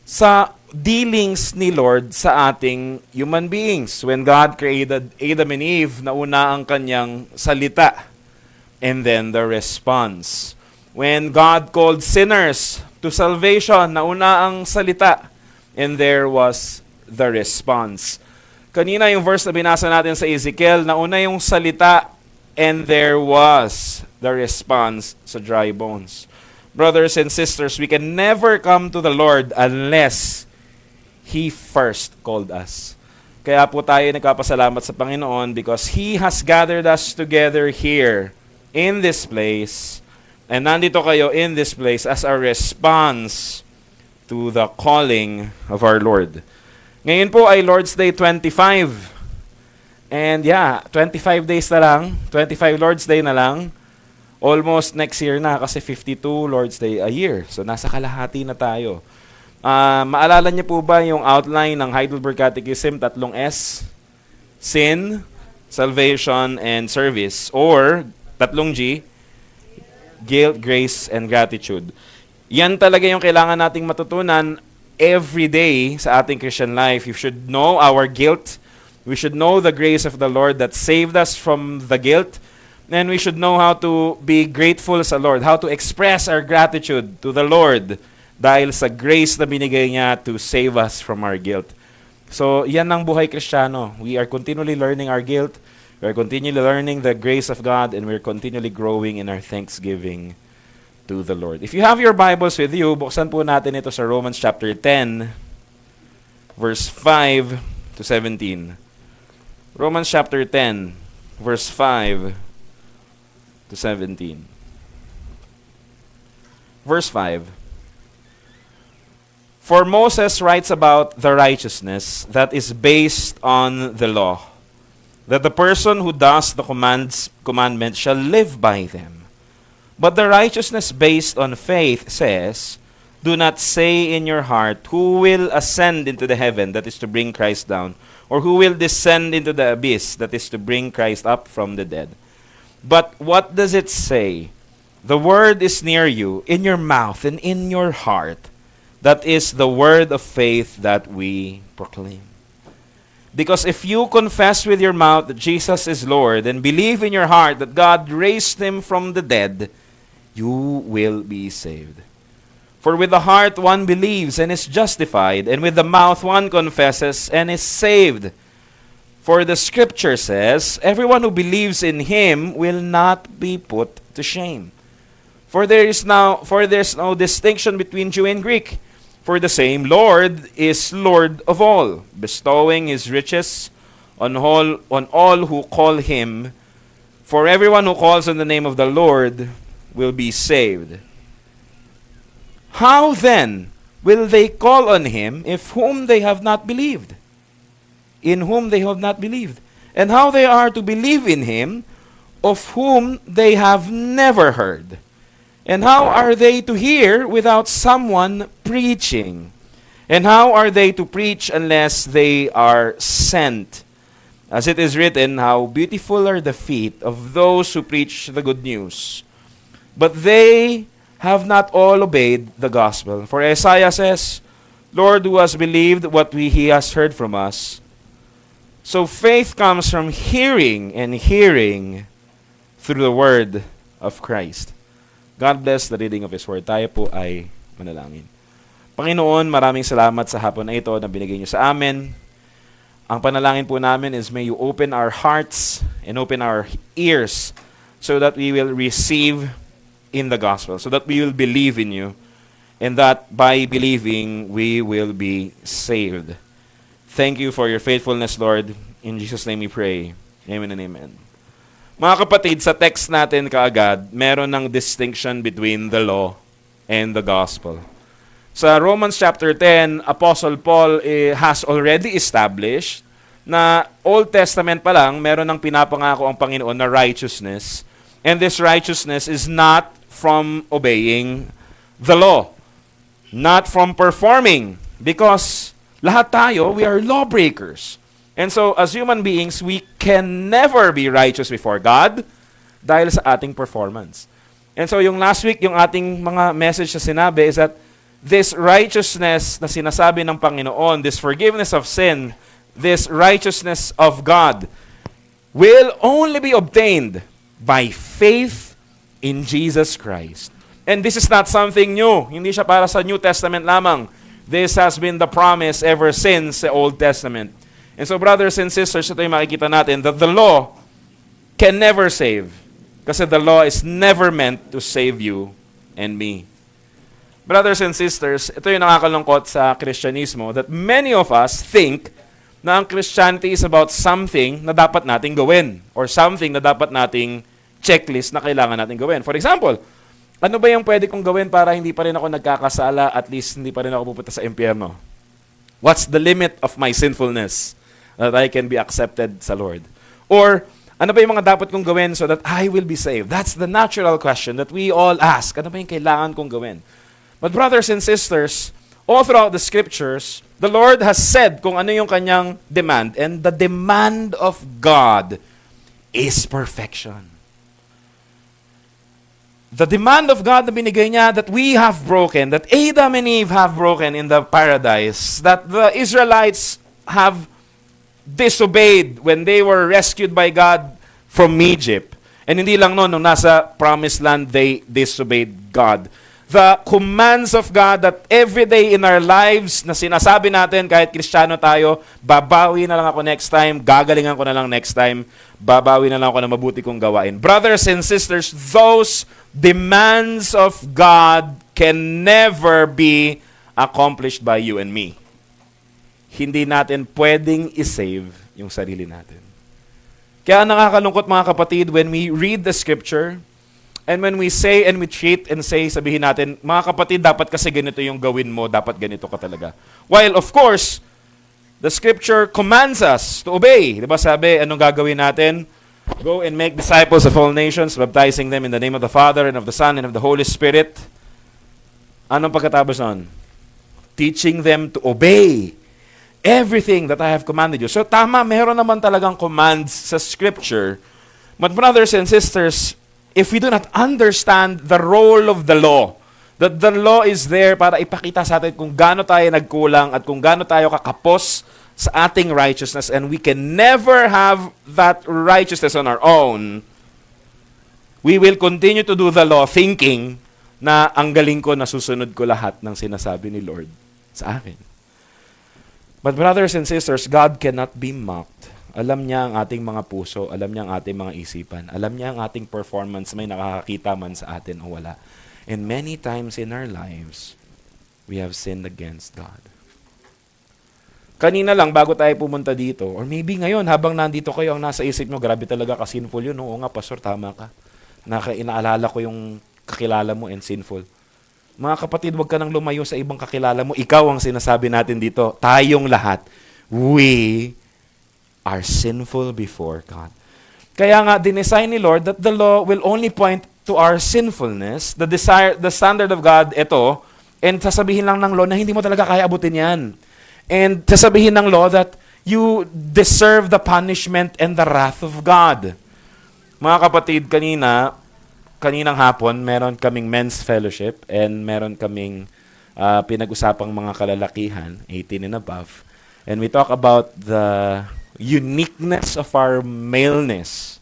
sa dealings ni Lord sa ating human beings. When God created Adam and Eve, nauna ang kanyang salita and then the response. When God called sinners to salvation, nauna ang salita and there was the response. Kanina yung verse na binasa natin sa Ezekiel, nauna yung salita and there was the response sa dry bones. Brothers and sisters, we can never come to the Lord unless He first called us. Kaya po tayo nagpapasalamat sa Panginoon because He has gathered us together here in this place. And nandito kayo in this place as a response to the calling of our Lord. Ngayon po ay Lord's Day 25. And yeah, 25 days na lang. 25 Lord's Day na lang. Almost next year na kasi 52 Lord's Day a year. So nasa kalahati na tayo. Maalala niyo po ba yung outline ng Heidelberg Catechism, 3 S? Sin, Salvation, and Service. Or 3 G, Guilt, Grace, and Gratitude. Yan talaga yung kailangan nating matutunan every day sa ating Christian life. You should know our guilt. We should know the grace of the Lord that saved us from the guilt. And we should know how to be grateful sa Lord, how to express our gratitude to the Lord dahil sa grace na binigay niya to save us from our guilt. So, yan ang buhay Kristiyano. We are continually learning our guilt. We're continually learning the grace of God, and we're continually growing in our thanksgiving to the Lord. If you have your Bibles with you, buksan po natin ito sa Romans chapter 10, verse 5 to 17. Romans chapter 10, verse 5 to 17. Verse 5. For Moses writes about the righteousness that is based on the law, that the person who does the commandments shall live by them. But the righteousness based on faith says, do not say in your heart, who will ascend into the heaven, that is to bring Christ down, or who will descend into the abyss, that is to bring Christ up from the dead. But what does it say? The word is near you, in your mouth and in your heart. That is the word of faith that we proclaim. Because if you confess with your mouth that Jesus is Lord and believe in your heart that God raised him from the dead, you will be saved. For with the heart one believes and is justified, and with the mouth one confesses and is saved. For the scripture says, everyone who believes in him will not be put to shame. For there's no distinction between Jew and Greek. For the same Lord is Lord of all, bestowing his riches on all who call him. For everyone who calls on the name of the Lord will be saved. How then will they call on him if whom they have not believed? In whom they have not believed? And how they are to believe in him of whom they have never heard? And how are they to hear without someone preaching? And how are they to preach unless they are sent? As it is written, how beautiful are the feet of those who preach the good news. But they have not all obeyed the gospel. For Isaiah says, Lord, who has believed what he has heard from us? So faith comes from hearing, and hearing through the word of Christ. God bless the reading of His Word. Tayo po ay manalangin. Panginoon, maraming salamat sa hapon na ito na binigay niyo sa amin. Ang panalangin po namin is may you open our hearts and open our ears so that we will receive in the gospel, so that we will believe in you, and that by believing we will be saved. Thank you for your faithfulness, Lord. In Jesus' name we pray. Amen and amen. Mga kapatid, sa text natin kaagad, meron ng distinction between the law and the gospel. Sa Romans chapter 10, Apostle Paul has already established na Old Testament pa lang, meron ng pinapangako ang Panginoon na righteousness. And this righteousness is not from obeying the law, not from performing, because lahat tayo, we are lawbreakers. And so, as human beings, we can never be righteous before God dahil sa ating performance. And so, yung last week, yung ating mga message na sinabi is that this righteousness na sinasabi ng Panginoon, this forgiveness of sin, this righteousness of God, will only be obtained by faith in Jesus Christ. And this is not something new. Hindi siya para sa New Testament lamang. This has been the promise ever since the Old Testament. And so, brothers and sisters, ito yung makikita natin, that the law can never save. Kasi the law is never meant to save you and me. Brothers and sisters, ito yung nakakalungkot sa Kristyanismo, that many of us think na ang Christianity is about something na dapat nating gawin, or something na dapat nating checklist na kailangan nating gawin. For example, ano ba yung pwede kong gawin para hindi pa rin ako nagkakasala, at least hindi pa rin ako pupunta sa impyerno? What's the limit of my sinfulness that I can be accepted sa Lord? Or, ano ba yung mga dapat kong gawin so that I will be saved? That's the natural question that we all ask. Ano ba yung kailangan kong gawin? But brothers and sisters, all throughout the scriptures, the Lord has said kung ano yung kanyang demand. And the demand of God is perfection. The demand of God na binigay niya that we have broken, that Adam and Eve have broken in the paradise, that the Israelites have disobeyed when they were rescued by God from Egypt. And hindi lang noon, nung nasa promised land, they disobeyed God. the commands of God that every day in our lives na sinasabi natin kahit Kristiyano tayo, babawi na lang ako next time, gagalingan ko na lang next time, babawi na lang ako na mabuti kong gawain. Brothers and sisters, those demands of God can never be accomplished by you and me. Hindi natin pwedeng isave yung sarili natin. Kaya nakakalungkot mga kapatid when we read the scripture and when we say and we treat and say, sabihin natin, mga kapatid, dapat kasi ganito yung gawin mo, dapat ganito ka talaga. While of course, the scripture commands us to obey. Diba sabi, anong gagawin natin? Go and make disciples of all nations, baptizing them in the name of the Father and of the Son and of the Holy Spirit. Anong pagkatapos nun? Teaching them to obey everything that I have commanded you. So tama, meron naman talagang commands sa scripture. But brothers and sisters, if we do not understand the role of the law, that the law is there para ipakita sa atin kung gaano tayo nagkulang at kung gaano tayo kakapos sa ating righteousness, and we can never have that righteousness on our own, we will continue to do the law thinking na ang galing ko, nasusunod ko lahat ng sinasabi ni Lord sa akin. But brothers and sisters, God cannot be mocked. Alam niya ang ating mga puso, alam niya ang ating mga isipan, alam niya ang ating performance, may nakakakita man sa atin o wala. And many times in our lives, we have sinned against God. Kanina lang, bago tayo pumunta dito, or maybe ngayon, habang nandito kayo, ang nasa isip nyo, grabe talaga ka-sinful yun. Oo nga, Pastor, tama ka. Inaalala ko yung kakilala mo and sinful. Mga kapatid, huwag ka nang lumayo sa ibang kakilala mo. Ikaw ang sinasabi natin dito. Tayong lahat, we are sinful before God. Kaya nga, dinesign ni Lord that the law will only point to our sinfulness, the standard of God, ito, and sasabihin lang ng law na hindi mo talaga kaya abutin yan. And sasabihin ng law that you deserve the punishment and the wrath of God. Mga kapatid, kaninang hapon, meron kaming men's fellowship and meron kaming pinag-usapang mga kalalakihan, 18 and above. And we talk about the uniqueness of our maleness.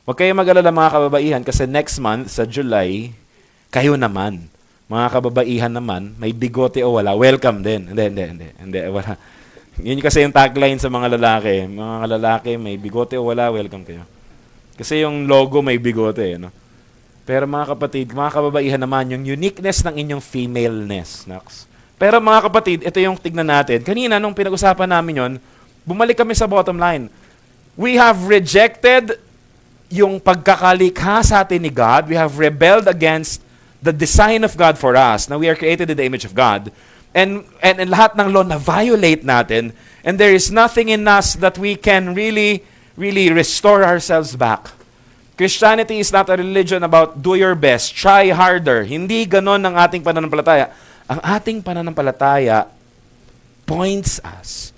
Huwag kayo mag-alala mga kababaihan kasi next month, sa July, kayo naman. Mga kababaihan naman, may bigote o wala, welcome din. Hindi, wala. Yun kasi yung tagline sa mga lalaki. Mga lalaki, may bigote o wala, welcome kayo. Kasi yung logo may bigote, no? Pero mga kapatid, mga kababaihan naman, yung uniqueness ng inyong femaleness. Naks. Pero mga kapatid, ito yung tignan natin. Kanina, nung pinag-usapan namin yon, bumalik kami sa bottom line. We have rejected yung pagkakalikha sa atin ni God. We have rebelled against the design of God for us. Now, we are created in the image of God. And lahat ng law na violate natin, and there is nothing in us that we can really restore ourselves back. Christianity is not a religion about do your best, try harder. Hindi ganon ang ating pananampalataya. Ang ating pananampalataya points us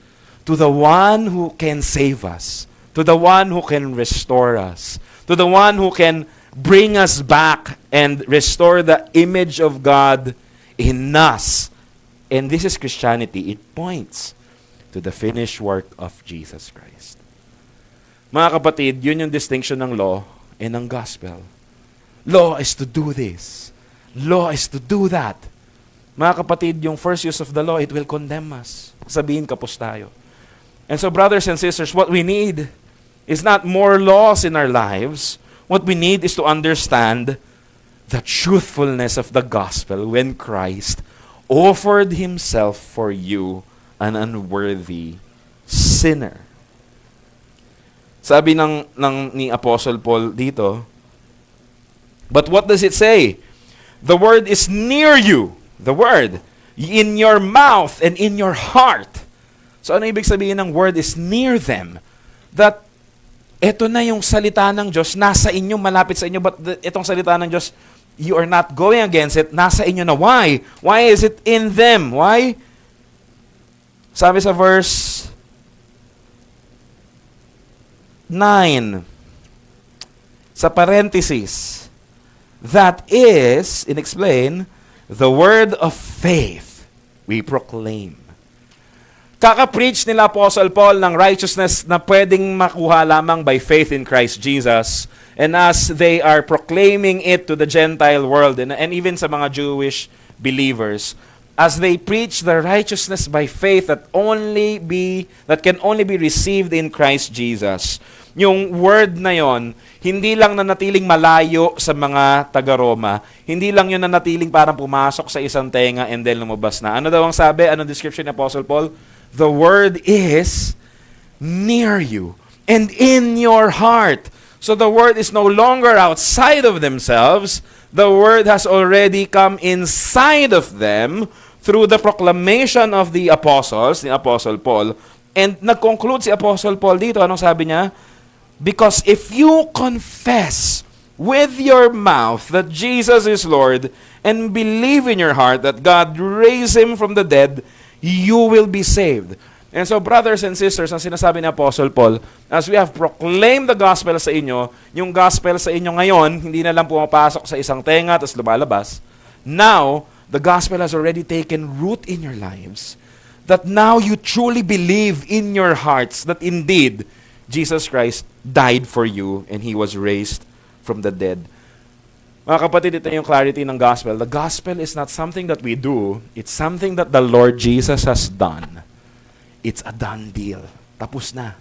to the one who can save us, to the one who can restore us, to the one who can bring us back and restore the image of God in us. And this is Christianity. It points to the finished work of Jesus Christ. Mga kapatid, yun yung distinction ng law and ng gospel. Law is to do this. Law is to do that. Mga kapatid, yung first use of the law, it will condemn us. Sabihin kapos tayo. And so brothers and sisters, what we need is not more laws in our lives. What we need is to understand the truthfulness of the gospel when Christ offered himself for you, an unworthy sinner. Sabi ni Apostle Paul dito, but what does it say? The word is near you. The word. In your mouth and in your heart. So ano ibig sabihin ng word is near them? That ito na yung salita ng Diyos, nasa inyo, malapit sa inyo, but itong salita ng Diyos, you are not going against it, nasa inyo na. Why? Why is it in them? Why? Sabi sa verse 9, sa parenthesis, that is, inexplain, the word of faith we proclaim. Kaka-preach nila Apostle Paul ng righteousness na pwedeng makuha lamang by faith in Christ Jesus. And as they are proclaiming it to the Gentile world and even sa mga Jewish believers, as they preach the righteousness by faith that can only be received in Christ Jesus. Yung word na yon, hindi lang nanatiling malayo sa mga taga-Roma, hindi lang yun nanatiling parang pumasok sa isang tenga and then lumabas na. Ano daw ang sabi? Anong description ni Apostle Paul? The word is near you and in your heart. So the word is no longer outside of themselves. The word has already come inside of them through the proclamation of the apostles, ni Apostle Paul. And nag-conclude si Apostle Paul dito. Anong sabi niya? Because if you confess with your mouth that Jesus is Lord and believe in your heart that God raised Him from the dead, you will be saved. And so, brothers and sisters, ang sinasabi ni Apostle Paul, as we have proclaimed the gospel sa inyo, yung gospel sa inyo ngayon, hindi na lang pumapasok sa isang tenga tapos lumalabas. Now, the gospel has already taken root in your lives. That now you truly believe in your hearts that indeed, Jesus Christ died for you and He was raised from the dead. Mga kapatid, ito yung clarity ng gospel. The gospel is not something that we do. It's something that the Lord Jesus has done. It's a done deal. Tapos na.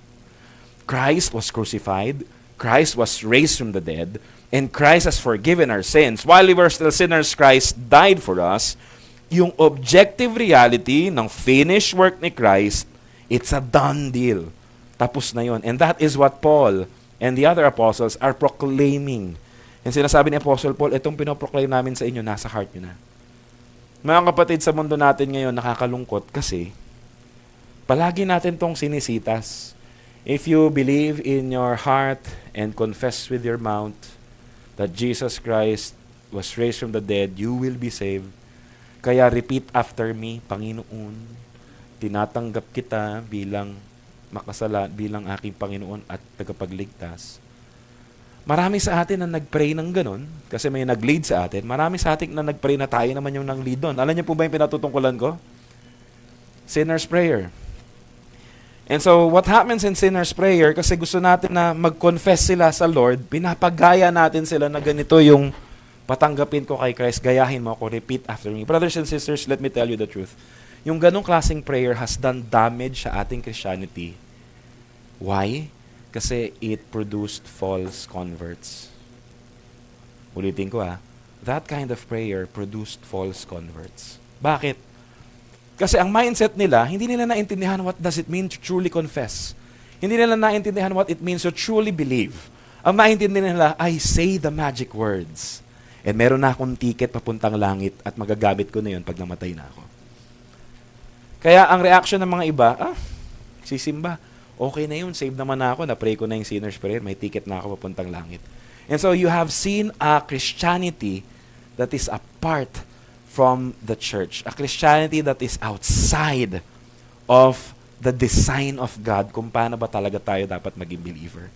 Christ was crucified. Christ was raised from the dead. And Christ has forgiven our sins. While we were still sinners, Christ died for us. Yung objective reality ng finished work ni Christ, it's a done deal. Tapos na yun. And that is what Paul and the other apostles are proclaiming. And sinasabi ni Apostle Paul, itong pinoproclaim namin sa inyo, nasa heart nyo na. Mga kapatid, sa mundo natin ngayon, nakakalungkot kasi palagi natin tong sinisitas. If you believe in your heart and confess with your mouth that Jesus Christ was raised from the dead, you will be saved. Kaya repeat after me, Panginoon, tinatanggap kita bilang bilang aking Panginoon at tagapagligtas. Marami sa atin na nag-pray ng ganun, kasi may nag-lead sa atin. Marami sa atin na nag-pray na tayo naman yung nang-lead doon. Alam niyo po ba yung pinatutungkulan ko? Sinner's prayer. And so, what happens in sinner's prayer, kasi gusto natin na mag-confess sila sa Lord, pinapagaya natin sila na ganito yung patanggapin ko kay Christ, gayahin mo ako, repeat after me. Brothers and sisters, let me tell you the truth. Yung ganong klaseng prayer has done damage sa ating Christianity. Why? Kasi it produced false converts. Ulitin ko that kind of prayer produced false converts. Bakit? Kasi ang mindset nila, hindi nila naintindihan what does it mean to truly confess. Hindi nila naintindihan what it means to truly believe. Ang naintindihan nila, I say the magic words. And meron na akong ticket papuntang langit at magagamit ko na yun pag namatay na ako. Kaya ang reaction ng mga iba, sisimba. Okay na yun, save naman na ako, na-pray ko na yung sinner's prayer, may ticket na ako papuntang langit. And so you have seen a Christianity that is apart from the church. A Christianity that is outside of the design of God kung paano ba talaga tayo dapat maging believer.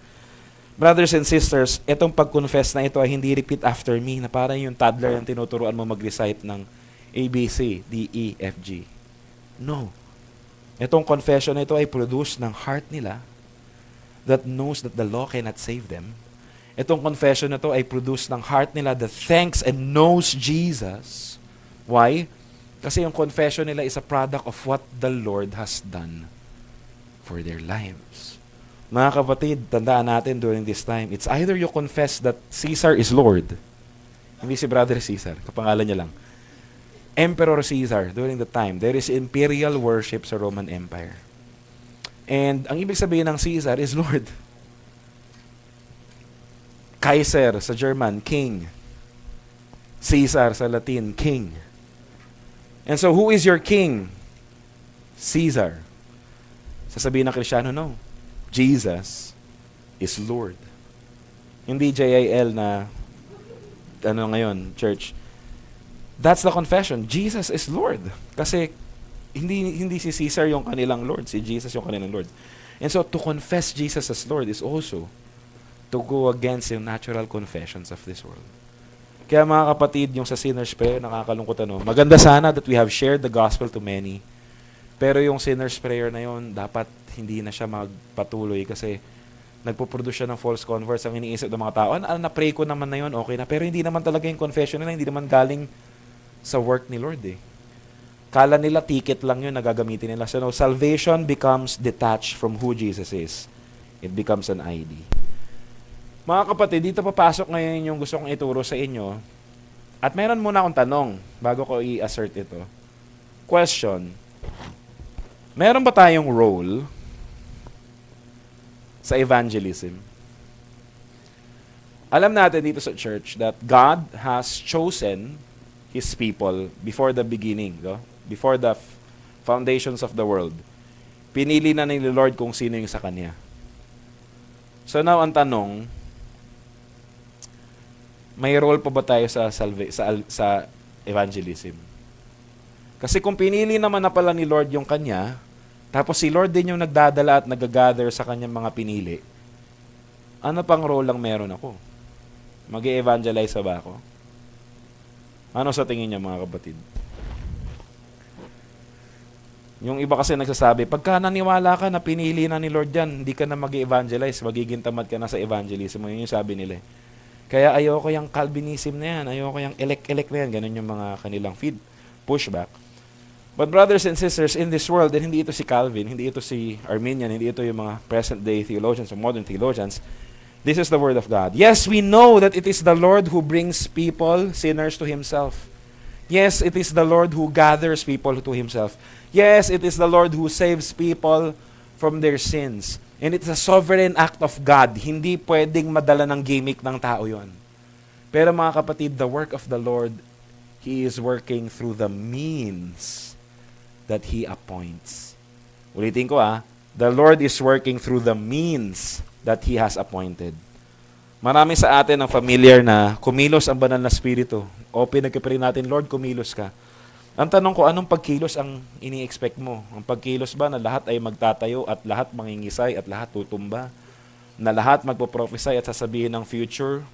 Brothers and sisters, itong pag-confess na ito ay hindi repeat after me, na parang yung toddler yung tinuturuan mo mag-recite ng ABC, D, E, F, G. No. Itong confession na ito ay produce ng heart nila that knows that the law cannot save them. Itong confession na ito ay produce ng heart nila that thanks and knows Jesus. Why? Kasi yung confession nila is a product of what the Lord has done for their lives. Mga kapatid, tandaan natin during this time, it's either you confess that Caesar is Lord, hindi si Brother Caesar, kapangalan niya lang. Emperor Caesar, during the time, there is imperial worship sa Roman Empire. And ang ibig sabihin ng Caesar is Lord. Kaiser sa German, king. Caesar sa Latin, king. And so, who is your king? Caesar. Sasabihin ng Kristiyano, no. Jesus is Lord. Hindi JIL na, ngayon, church. That's the confession. Jesus is Lord. Kasi hindi si Caesar yung kanilang Lord, si Jesus yung kanilang Lord. And so to confess Jesus as Lord is also to go against yung natural confessions of this world. Kaya mga kapatid, yung sa sinner's prayer, nakakalungkot maganda sana that we have shared the gospel to many. Pero yung sinner's prayer na yun, dapat hindi na siya magpatuloy kasi nagpo-produce siya ng false converts. Ang iniisip ng mga tao, na-pray ko naman na yun, okay na. Pero hindi naman talaga yung confession nila, hindi naman galing sa work ni Lord eh. Kala nila ticket lang yun na gagamitin nila. So, no, salvation becomes detached from who Jesus is. It becomes an ID. Mga kapatid, dito papasok ngayon yung gusto kong ituro sa inyo. At meron muna akong tanong bago ko i-assert ito. Question. Meron ba tayong role sa evangelism? Alam natin dito sa church that God has chosen His people before the beginning, no? Before the foundations of the world. Pinili na ni Lord kung sino yung sa Kanya. So now, ang tanong, may role pa ba tayo sa evangelism? Kasi kung pinili naman na pala ni Lord yung Kanya, tapos si Lord din yung nagdadala at nag-gather sa Kanyang mga pinili, ano pang role lang meron ako? Mag-e-evangelize ba ako? Ano sa tingin niyo, mga kapatid? Yung iba kasi nagsasabi, pagka naniwala ka na pinili na ni Lord yan, hindi ka na mag-evangelize, magiging tamad ka na sa evangelism. Yun yung sabi nila. Kaya ayoko yung Calvinism na yan, ayoko yung elect na yan, ganun yung mga kanilang pushback. But brothers and sisters, in this world, and hindi ito si Calvin, hindi ito si Arminian, hindi ito yung mga present-day theologians or modern theologians, this is the Word of God. Yes, we know that it is the Lord who brings people, sinners, to Himself. Yes, it is the Lord who gathers people to Himself. Yes, it is the Lord who saves people from their sins. And it's a sovereign act of God. Hindi pwedeng madala ng gimmick ng tao yon. Pero mga kapatid, the work of the Lord, He is working through the means that He appoints. Ulitin ko the Lord is working through the means that He has appointed. Marami sa atin ang familiar na kumilos ang banal na spirito. O pinagkiprin natin, Lord, kumilos ka. Ang tanong ko, anong pagkilos ang ini-expect mo? Ang pagkilos ba na lahat ay magtatayo at lahat mangingisay at lahat tutumba? Na lahat magpo-prophesy at sasabihin ng future?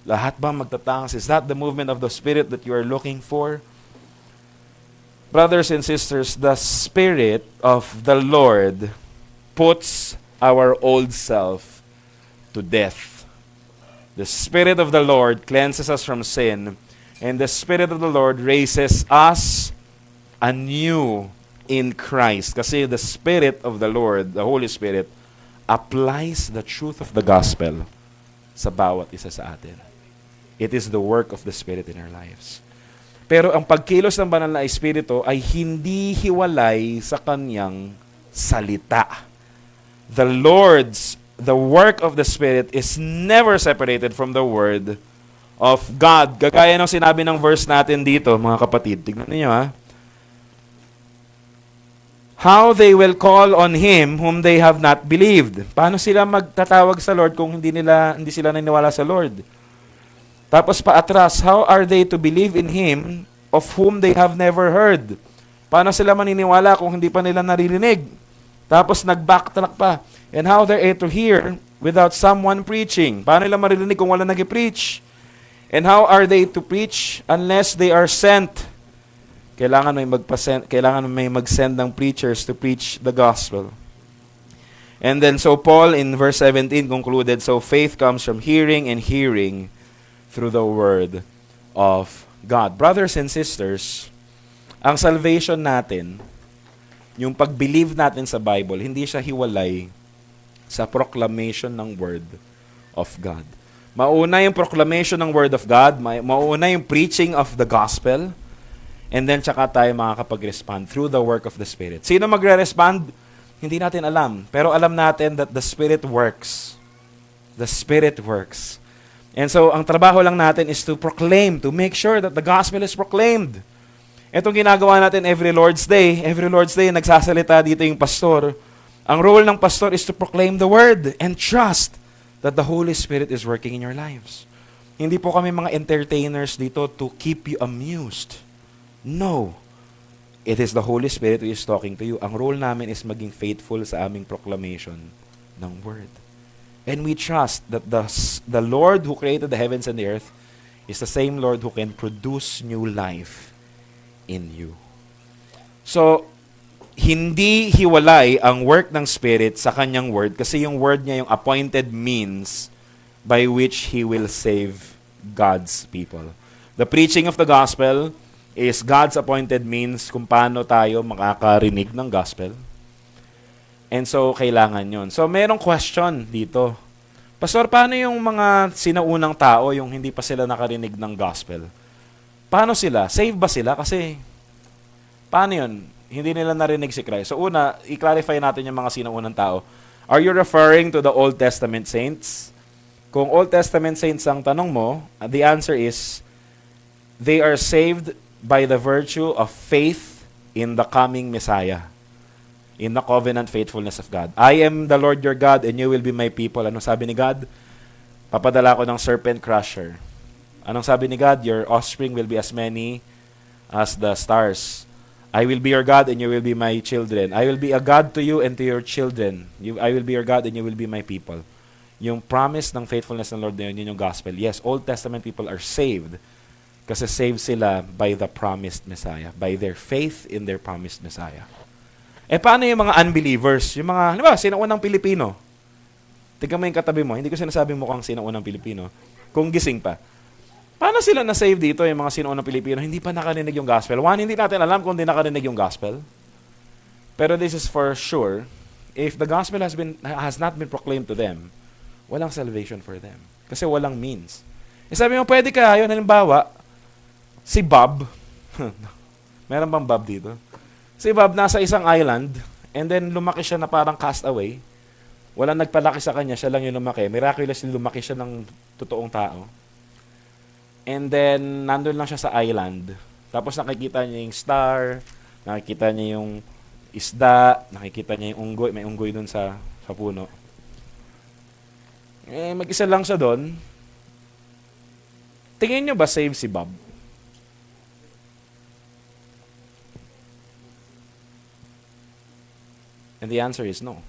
Lahat ba magtatangas? Is that the movement of the Spirit that you are looking for? Brothers and sisters, the Spirit of the Lord puts our old self to death. The Spirit of the Lord cleanses us from sin, and the Spirit of the Lord raises us anew in Christ. Kasi the Spirit of the Lord, the Holy Spirit, applies the truth of the gospel sa bawat isa sa atin. It is the work of the Spirit in our lives. Pero ang pagkilos ng banal na Espiritu ay hindi hiwalay sa Kanyang salita. The work of the Spirit is never separated from the Word of God. Gagaya ng sinabi ng verse natin dito, mga kapatid. Tignan niyo How they will call on Him whom they have not believed. Paano sila magtatawag sa Lord kung hindi sila naniniwala sa Lord? Tapos paatras, how are they to believe in Him of whom they have never heard? Paano sila maniniwala kung hindi pa nila naririnig? Tapos nag-backtrack pa. And how they are to hear without someone preaching? Paano nila maririnig kung wala nag-preach? And how are they to preach unless they are sent? Kailangan may mag-send ng preachers to preach the gospel. And then so Paul in verse 17 concluded, so faith comes from hearing and hearing through the word of God. Brothers and sisters, ang salvation natin, yung pag-believe natin sa Bible, hindi siya hiwalay sa proclamation ng word of God. Mauna yung proclamation ng word of God, mauna yung preaching of the gospel, and then tsaka tayo makakapag-respond through the work of the Spirit. Sino magre-respond? Hindi natin alam. Pero alam natin that the Spirit works. The Spirit works. And so, ang trabaho lang natin is to proclaim, to make sure that the gospel is proclaimed. Itong ginagawa natin every Lord's Day, nagsasalita dito yung pastor. Ang role ng pastor is to proclaim the word and trust that the Holy Spirit is working in your lives. Hindi po kami mga entertainers dito to keep you amused. No. It is the Holy Spirit who is talking to you. Ang role namin is maging faithful sa aming proclamation ng word. And we trust that the Lord who created the heavens and the earth is the same Lord who can produce new life in you. So, hindi hiwalay ang work ng Spirit sa kanyang word kasi yung word niya yung appointed means by which He will save God's people. The preaching of the gospel is God's appointed means kung paano tayo makakarinig ng gospel. And so, kailangan yun. So, merong question dito. Pastor, paano yung mga sinaunang tao, yung hindi pa sila nakarinig ng gospel? Paano sila? Save ba sila? Kasi, paano yun? Hindi nila narinig si Christ. So, una, i-clarify natin yung mga sinaunang tao. Are you referring to the Old Testament saints? Kung Old Testament saints ang tanong mo, the answer is, they are saved by the virtue of faith in the coming Messiah, in the covenant faithfulness of God. I am the Lord your God and you will be my people. Anong sabi ni God? Papadala ko ng serpent crusher. Anong sabi ni God? Your offspring will be as many as the stars. I will be your God and you will be my children. I will be a God to you and to your children. I will be your God and you will be my people. Yung promise ng faithfulness ng Lord na yun yung gospel. Yes, Old Testament people are saved kasi saved sila by the promised Messiah, by their faith in their promised Messiah. Eh, paano yung mga unbelievers? Yung mga, ano ba, sinaunang Pilipino? Tignan mo yung katabi mo. Hindi ko sinasabing mukhang sinaunang Pilipino. Kung gising pa. Paano sila na-save dito, yung mga sinaunang Pilipino? Hindi pa nakarinig yung gospel. One, hindi natin alam kung hindi nakarinig yung gospel. Pero this is for sure, if the gospel has not been proclaimed to them, walang salvation for them. Kasi walang means. E sabi mo, pwede kaya yun, halimbawa, si Bob, meron bang Bob dito? Si Bob nasa isang island, and then lumaki siya na parang castaway. Walang nagpalaki sa kanya, siya lang yung lumaki. Miraculously lumaki siya ng totoong tao. And then, nandun lang siya sa island. Tapos nakikita niya yung star, nakikita niya yung isda, nakikita niya yung unggoy, may unggoy dun sa puno. Eh, mag-isa lang siya doon. Tingin niyo ba save si Bob? And the answer is no.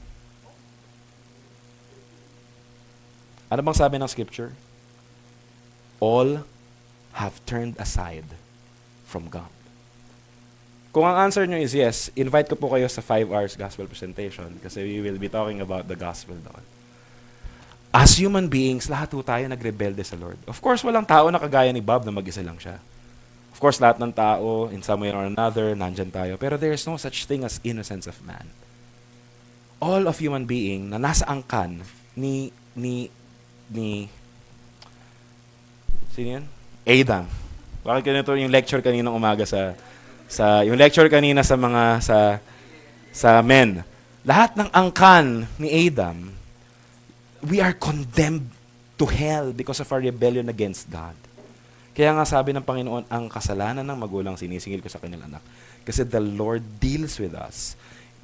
Ano bang sabi ng scripture? All have turned aside from God. Kung ang answer nyo is yes, invite ko po kayo sa 5 hours gospel presentation kasi we will be talking about the gospel doon. As human beings, lahat po tayo nagrebelde sa Lord. Of course, walang tao na kagaya ni Bob na mag-isa lang siya. Of course, lahat ng tao, in some way or another, nandyan tayo. Pero there is no such thing as innocence of man. All of human being na nasa angkan ni sino yan? Adam. Bakit ganito yung lecture kaninang umaga yung lecture kanina sa mga sa men. Lahat ng angkan ni Adam, we are condemned to hell because of our rebellion against God. Kaya nga sabi ng Panginoon, ang kasalanan ng magulang sinisingil ko sa kanilang anak. Kasi the Lord deals with us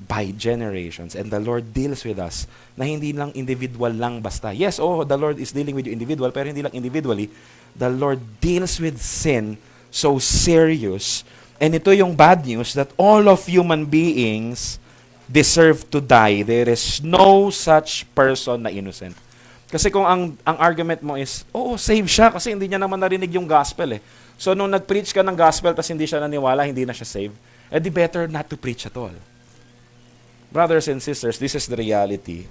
by generations. And the Lord deals with us na hindi lang individual lang basta. Yes, the Lord is dealing with you individual, pero hindi lang individually. The Lord deals with sin so serious. And ito yung bad news that all of human beings deserve to die. There is no such person na innocent. Kasi kung ang argument mo is, save siya kasi hindi niya naman narinig yung gospel eh. So nung nag-preach ka ng gospel tas hindi siya naniwala, hindi na siya saved, di better not to preach at all. Brothers and sisters, this is the reality.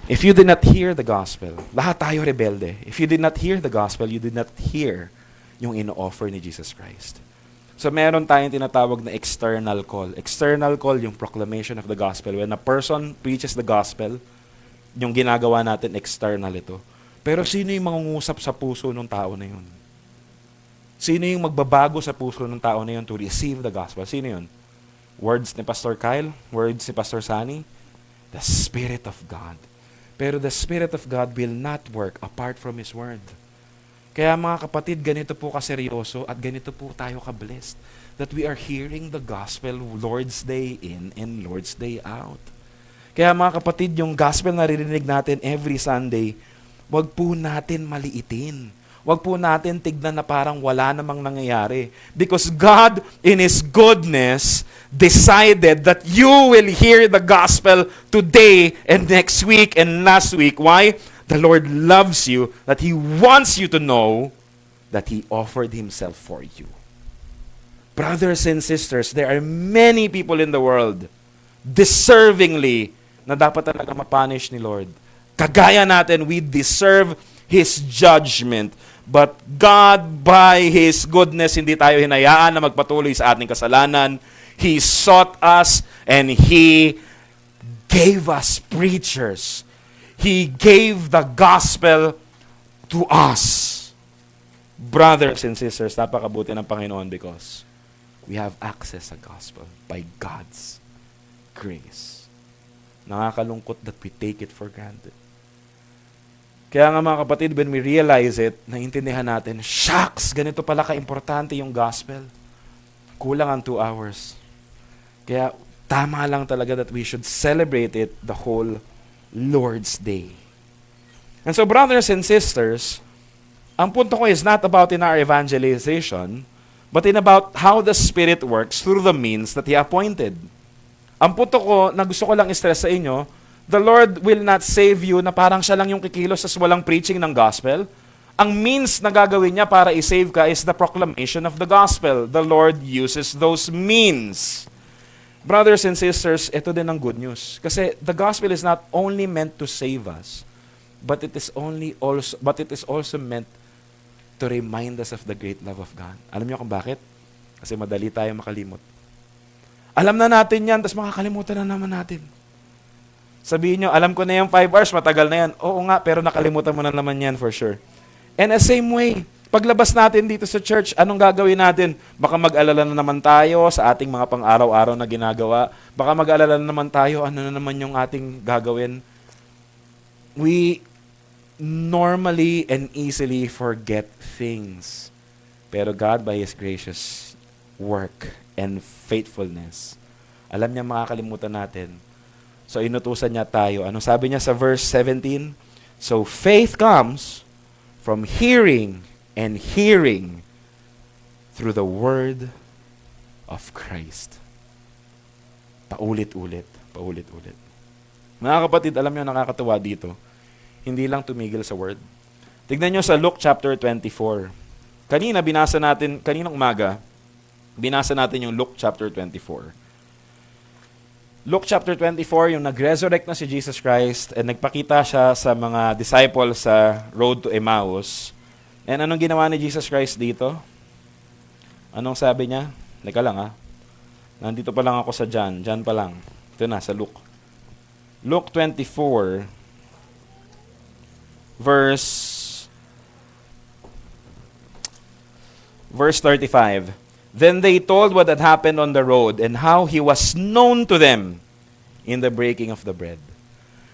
If you did not hear the gospel, lahat tayo rebelde. If you did not hear the gospel, you did not hear yung ino-offer ni Jesus Christ. So meron tayong tinatawag na external call. External call, yung proclamation of the gospel. When a person preaches the gospel, yung ginagawa natin, external ito. Pero sino yung mangungusap sa puso ng tao na yun? Sino yung magbabago sa puso ng tao na yun to receive the gospel? Sino yun? Words ni Pastor Kyle? Words ni Pastor Sunny? The Spirit of God. Pero the Spirit of God will not work apart from His Word. Kaya mga kapatid, ganito po kaseryoso at ganito po tayo ka-blessed that we are hearing the gospel Lord's Day in and Lord's Day out. Kaya mga kapatid, yung gospel na naririnig natin every Sunday, wag po natin maliitin. Wag po natin tignan na parang wala namang nangyayari. Because God, in His goodness, decided that you will hear the gospel today and next week and last week. Why? The Lord loves you, that He wants you to know that He offered Himself for you. Brothers and sisters, there are many people in the world deservingly na dapat talaga mapunish ni Lord. Kagaya natin, we deserve His judgment. But God, by His goodness, hindi tayo hinayaan na magpatuloy sa ating kasalanan. He sought us and He gave us preachers. He gave the gospel to us. Brothers and sisters, napakabuti ng Panginoon because we have access sa gospel by God's grace. Nakakalungkot that we take it for granted. Kaya nga mga kapatid, when we realize it, naintindihan natin, shucks, ganito pala ka-importante yung gospel. Kulang ang 2 hours. Kaya tama lang talaga that we should celebrate it the whole Lord's Day. And so brothers and sisters, ang punto ko is not about in our evangelization, but in about how the Spirit works through the means that He appointed. Ang punto ko na gusto ko lang i-stress sa inyo, the Lord will not save you na parang siya lang yung kikilos sa walang preaching ng gospel. Ang means na gagawin niya para i-save ka is the proclamation of the gospel. The Lord uses those means. Brothers and sisters, ito din ang good news. Kasi the gospel is not only meant to save us, but it is also meant to remind us of the great love of God. Alam niyo kung bakit? Kasi madali tayo makalimot. Alam na natin yan, tapos makakalimutan na naman natin. Sabihin nyo, alam ko na yung 5 hours, matagal na yan. Oo nga, pero nakalimutan mo na naman yan for sure. And the same way, paglabas natin dito sa church, anong gagawin natin? Baka mag-alala na naman tayo sa ating mga pang-araw-araw na ginagawa. Baka mag-alala na naman tayo, ano na naman yung ating gagawin. We normally and easily forget things. Pero God, by His gracious work and faithfulness, alam niya makakalimutan natin. So, inutusan niya tayo. Ano sabi niya sa verse 17? So, faith comes from hearing and hearing through the word of Christ. Paulit-ulit. Paulit-ulit. Mga kapatid, alam niyo nakakatuwa dito. Hindi lang tumigil sa word. Tignan nyo sa Luke chapter 24. Kaninang umaga, binasa natin yung Luke chapter 24. Luke chapter 24, yung nag-resurrect na si Jesus Christ and nagpakita siya sa mga disciples sa road to Emmaus. And anong ginawa ni Jesus Christ dito? Anong sabi niya? Leka lang ha. Nandito pa lang ako sa John. John pa lang. Ito na, sa Luke. Luke 24, verse 35. Then they told what had happened on the road and how He was known to them in the breaking of the bread.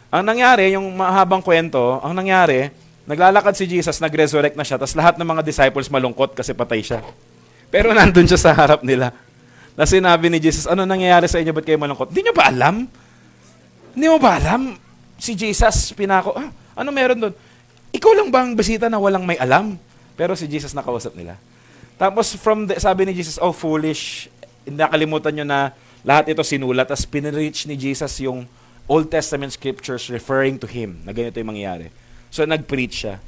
Ang nangyari, yung mahabang kwento, ang nangyari, naglalakad si Jesus, nag-resurrect na siya, tapos lahat ng mga disciples malungkot kasi patay siya. Pero nandun siya sa harap nila. Na sinabi ni Jesus, ano nangyayari sa inyo, ba't kayo malungkot? Hindi nyo ba alam? Hindi mo ba alam? Si Jesus, ano meron doon? Ikaw lang ba ang bisita na walang may alam? Pero si Jesus nakausap nila. Tapos sabi ni Jesus, oh foolish, nakalimutan nyo na lahat ito sinulat. Tapos pinreach ni Jesus yung Old Testament scriptures referring to Him, na ganito yung mangyayari. So nag-preach siya.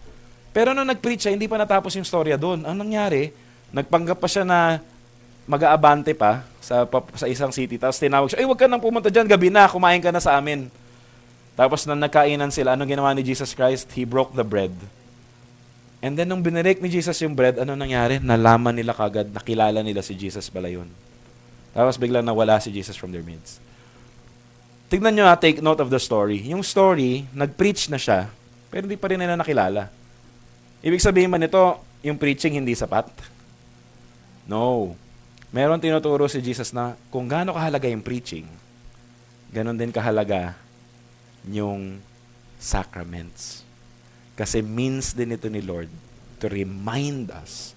Pero nung nag-preach siya, hindi pa natapos yung storya doon. Ang nangyari, nagpanggap pa siya na mag-aabante pa sa isang city. Tapos tinawag siya, wag ka nang pumunta dyan, gabi na, kumain ka na sa amin. Tapos nang nagkainan sila, anong ginawa ni Jesus Christ? He broke the bread. And then nung binirek ni Jesus yung bread, ano nangyari? Nalaman nila kagad, nakilala nila si Jesus pala yun. Tapos biglang nawala si Jesus from their midst. Tignan nyo take note of the story. Yung story, nag-preach na siya, pero hindi pa rin nila nakilala. Ibig sabihin man ito, yung preaching hindi sapat? No. Meron tinuturo si Jesus na kung gaano kahalaga yung preaching, ganon din kahalaga yung sacraments. Kasi means din ito ni Lord to remind us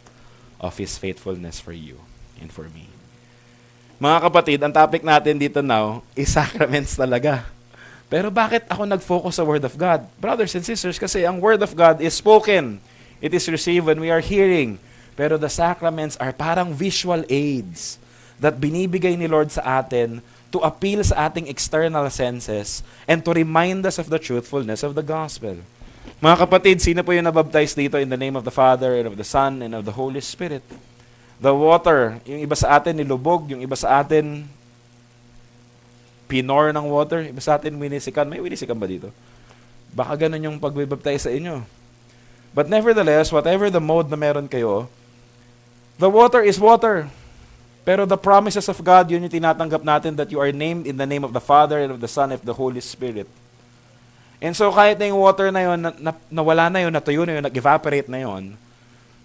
of His faithfulness for you and for me. Mga kapatid, ang topic natin dito now is sacraments talaga. Pero bakit ako nag-focus sa Word of God? Brothers and sisters, kasi ang Word of God is spoken. It is received when we are hearing. Pero the sacraments are parang visual aids that binibigay ni Lord sa atin to appeal sa ating external senses and to remind us of the truthfulness of the gospel. Mga kapatid, sino po yung nabaptize dito in the name of the Father and of the Son and of the Holy Spirit? The water, yung iba sa atin nilubog, yung iba sa atin pinor ng water, iba sa atin winisikan. May winisikan ba dito? Baka ganun yung pagbibaptize sa inyo. But nevertheless, whatever the mode na meron kayo, the water is water. Pero the promises of God, yun yung tinatanggap natin, that you are named in the name of the Father and of the Son and of the Holy Spirit. And so kahit na yung water na yun, nawala na yun, natuyo na yun, nag-evaporate na yun,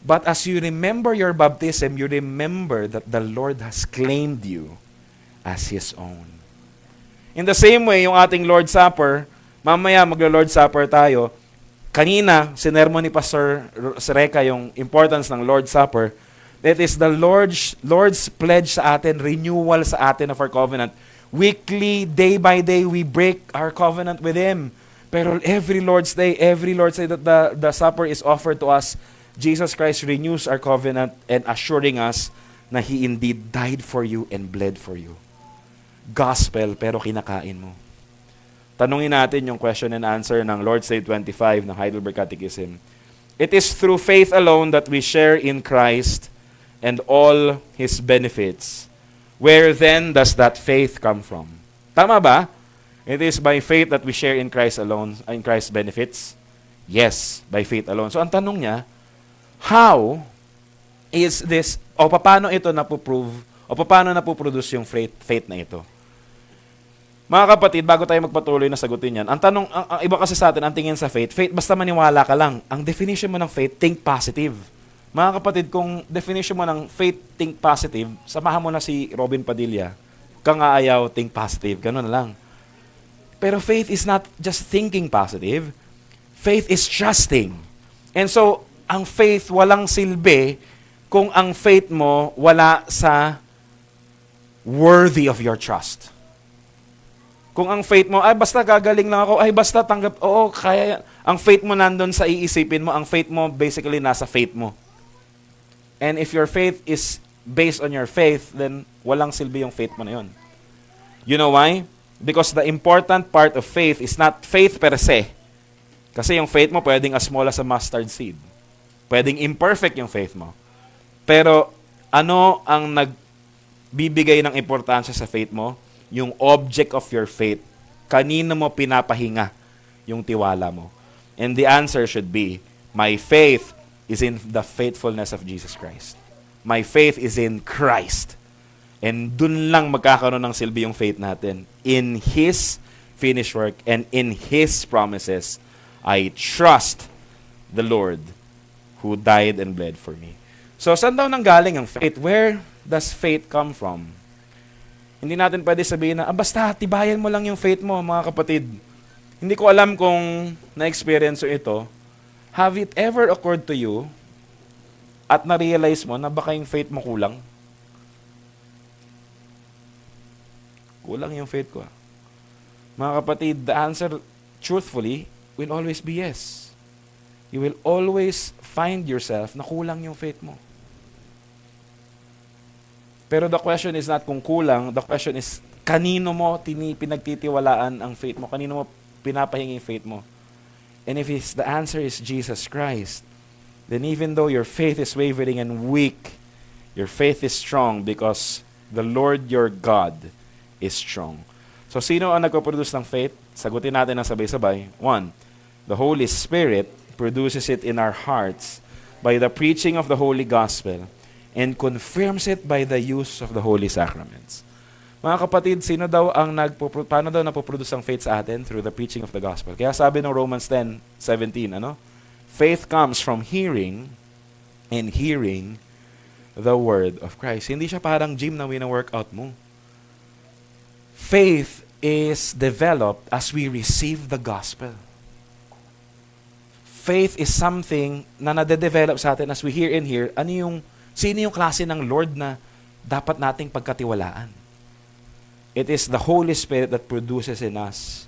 but as you remember your baptism, you remember that the Lord has claimed you as His own. In the same way, yung ating Lord's Supper, mamaya maglo-Lord's Supper tayo. Kanina, sinermon ni Pastor Sereka yung importance ng Lord's Supper. That is the Lord's pledge sa atin, renewal sa atin of our covenant. Weekly, day by day, we break our covenant with Him. Pero every Lord's Day that the supper is offered to us, Jesus Christ renews our covenant and assuring us na He indeed died for you and bled for you. Gospel, pero kinakain mo. Tanungin natin yung question and answer ng Lord's Day 25 ng Heidelberg Catechism. It is through faith alone that we share in Christ and all His benefits. Where then does that faith come from? Tama ba? It is by faith that we share in Christ alone, in Christ's benefits? Yes, by faith alone. So ang tanong niya, how is this, o paano ito napoprove, o paano napoproduce yung faith na ito? Mga kapatid, bago tayo magpatuloy na sagutin yan, ang tanong, ang iba kasi sa atin, ang tingin sa faith, basta maniwala ka lang. Ang definition mo ng faith, think positive. Mga kapatid, kung definition mo ng faith, think positive, samahan mo na si Robin Padilla. Kang aayaw, think positive. Ganun na lang. Pero faith is not just thinking positive. Faith is trusting. And so, ang faith walang silbi kung ang faith mo wala sa worthy of your trust. Kung ang faith mo, ay basta gagaling lang ako, ay basta tanggap, oo, kaya yan. Ang faith mo nandun sa iisipin mo, ang faith mo basically nasa faith mo. And if your faith is based on your faith, then walang silbi yung faith mo na yun. You know why? Because the important part of faith is not faith per se. Kasi yung faith mo pwedeng as small as a mustard seed. Pwedeng imperfect yung faith mo. Pero ano ang nagbibigay ng importansya sa faith mo? Yung object of your faith. Kanino mo pinapahinga yung tiwala mo? And the answer should be, my faith is in the faithfulness of Jesus Christ. My faith is in Christ. And dun lang magkakaroon ng silbi yung faith natin. In His finished work and in His promises, I trust the Lord who died and bled for me. So, saan daw nanggaling ang faith? Where does faith come from? Hindi natin pwede sabihin na, basta tibayan mo lang yung faith mo, mga kapatid. Hindi ko alam kung na-experience mo ito. Have it ever occurred to you at na-realize mo na baka yung faith mo kulang? Kulang yung faith ko. Mga kapatid, the answer, truthfully, will always be yes. You will always find yourself na kulang yung faith mo. Pero the question is not kung kulang, the question is kanino mo pinagtitiwalaan ang faith mo, kanino mo pinapahingi yung faith mo. And if the answer is Jesus Christ, then even though your faith is wavering and weak, your faith is strong because the Lord your God is strong. So sino ang nagpo-produce ng faith? Sagutin natin ng sabay-sabay. 1, the Holy Spirit produces it in our hearts by the preaching of the Holy Gospel and confirms it by the use of the Holy Sacraments. Mga kapatid, paano daw napoproduce ang faith sa atin? Through the preaching of the Gospel. Kaya sabi ng Romans 10:17, faith comes from hearing and hearing the Word of Christ. Hindi siya parang gym na wina-workout mo. Faith is developed as we receive the Gospel. Faith is something na nade-develop sa atin as we hear and hear. Sino yung klase ng Lord na dapat nating pagkatiwalaan? It is the Holy Spirit that produces in us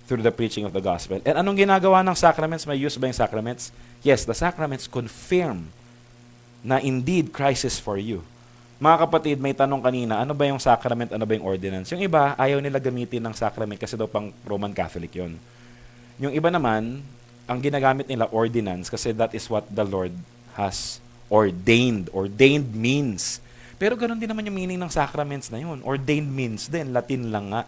through the preaching of the gospel. And anong ginagawa ng sacraments? May use ba yung sacraments? Yes, the sacraments confirm na indeed Christ is for you. Mga kapatid, may tanong kanina, ano ba yung sacrament, ano ba yung ordinance? Yung iba, ayaw nila gamitin ng sacrament kasi daw pang Roman Catholic yon. Yung iba naman, ang ginagamit nila ordinance kasi that is what the Lord has Ordained. Ordained means. Pero ganun din naman yung meaning ng sacraments na yun. Ordained means din. Latin lang nga.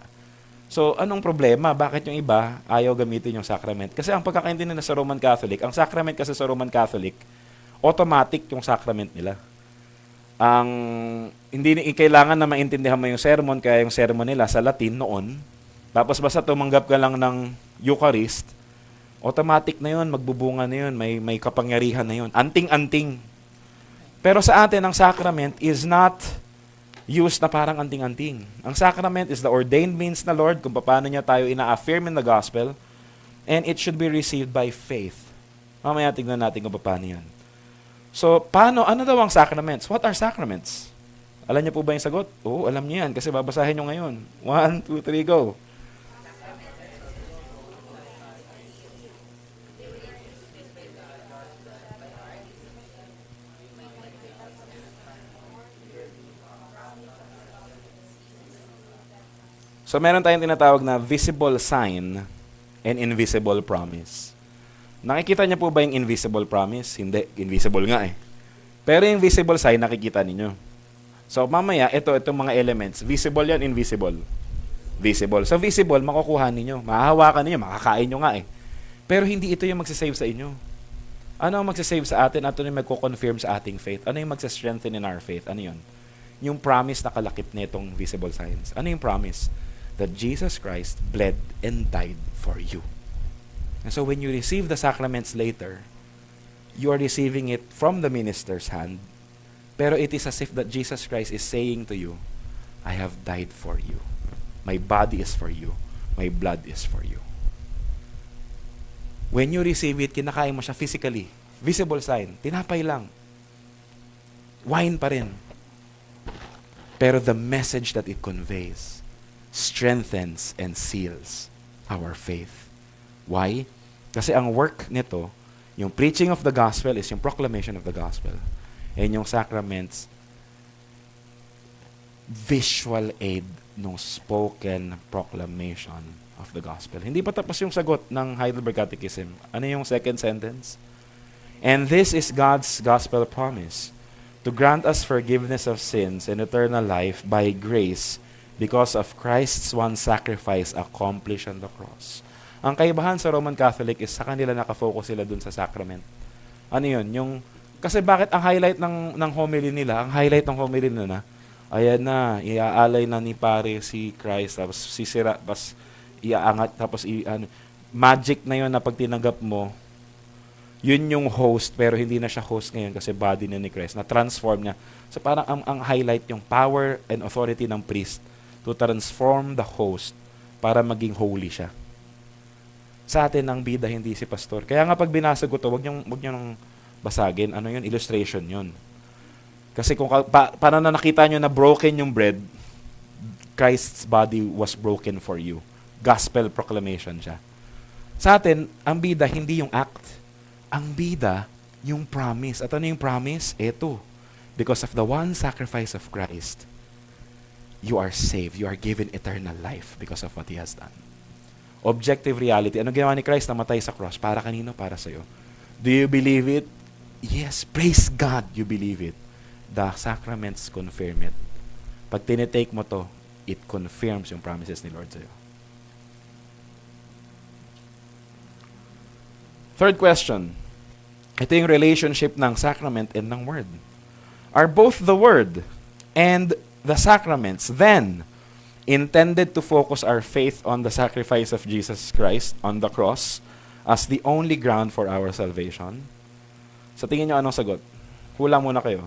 So, anong problema? Bakit yung iba ayaw gamitin yung sacrament? Kasi ang pagkakaintindi na sa Roman Catholic, ang sacrament kasi sa Roman Catholic, automatic yung sacrament nila. Ang hindi kailangan na maintindihan mo yung sermon, kaya yung sermon nila sa Latin noon, tapos basta tumanggap ka lang ng Eucharist, automatic na yun, magbubunga na yun, may kapangyarihan na yun. Anting-anting. Pero sa atin, ang sacrament is not used na parang anting-anting. Ang sacrament is the ordained means na Lord kung paano niya tayo ina-affirm in the gospel, and it should be received by faith. Mamaya tignan natin kung paano yan. So, ano daw ang sacraments? What are sacraments? Alam niyo po ba yung sagot? Oo, alam niyo yan kasi babasahin niyo ngayon. 1, 2, 3, go. So, meron tayong tinatawag na visible sign and invisible promise. Nakikita niyo po ba yung invisible promise? Hindi, invisible nga eh. Pero yung visible sign, nakikita ninyo. So, mamaya, itong mga elements, visible yan, invisible. Visible. So, visible, makukuha ninyo. Mahahawakan ninyo, makakain nyo nga eh. Pero hindi ito yung magsasave sa inyo. Ano ang magsasave sa atin? Ano yung magko-confirm sa ating faith? Ano yung magsastrengthen in our faith? Ano yun? Yung promise na kalakip nitong visible signs. Ano yung promise? That Jesus Christ bled and died for you. And so when you receive the sacraments later, you are receiving it from the minister's hand, pero it is as if that Jesus Christ is saying to you, I have died for you. My body is for you. My blood is for you. When you receive it, kinakain mo siya physically. Visible sign. Tinapay lang. Wine pa rin. Pero the message that it conveys strengthens and seals our faith. Why? Kasi ang work nito, yung preaching of the gospel is yung proclamation of the gospel. And yung sacraments, visual aid ng spoken proclamation of the gospel. Hindi pa tapos yung sagot ng Heidelberg Catechism. Ano yung second sentence? And this is God's gospel promise, to grant us forgiveness of sins and eternal life by grace because of Christ's one sacrifice accomplished on the cross. Ang kaibahan sa Roman Catholic is sa kanila nakafocus sila dun sa sacrament. Ano yun? Kasi bakit ang highlight ng homily nila, ang highlight ng homily nila, ayan na, iaalay na ni pare si Christ, tapos sisira, tapos iaangat, tapos magic na yun na pag tinanggap mo, yun yung host, pero hindi na siya host ngayon kasi body na ni Christ, na-transform niya. So parang ang highlight yung power and authority ng priest to transform the host para maging holy siya. Sa atin, ang bida hindi si pastor. Kaya nga pag binasa ko to, wag niyo nang basagin. Ano yun? Illustration yun. Kasi kung paano na nakita nyo na broken yung bread, Christ's body was broken for you. Gospel proclamation siya. Sa atin, ang bida hindi yung act. Ang bida, yung promise. At ano yung promise? Eto. Because of the one sacrifice of Christ, you are saved. You are given eternal life because of what He has done. Objective reality. Ano ginawa ni Christ? Namatay sa cross. Para kanino? Para sa'yo. Do you believe it? Yes. Praise God, you believe it. The sacraments confirm it. Pag tinitake mo to, it confirms yung promises ni Lord sa'yo. Third question. Ito yung relationship ng sacrament and ng word. Are both the word and the sacraments then intended to focus our faith on the sacrifice of Jesus Christ on the cross as the only ground for our salvation? Sa tingin nyo, anong sagot? Hula muna kayo.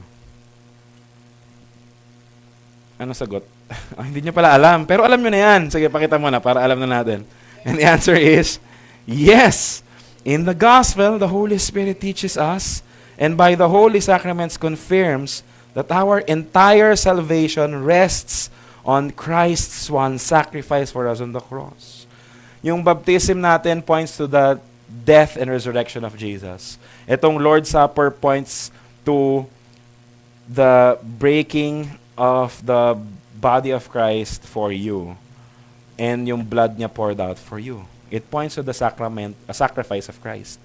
Anong sagot? Hindi nyo pala alam. Pero alam nyo na yan. Sige, pakita mo na para alam na natin. And the answer is, yes! In the gospel, the Holy Spirit teaches us, and by the Holy Sacraments confirms that our entire salvation rests on Christ's one sacrifice for us on the cross. Yung baptism natin points to the death and resurrection of Jesus. Itong Lord's Supper points to the breaking of the body of Christ for you and yung blood niya poured out for you. It points to the sacrifice of Christ.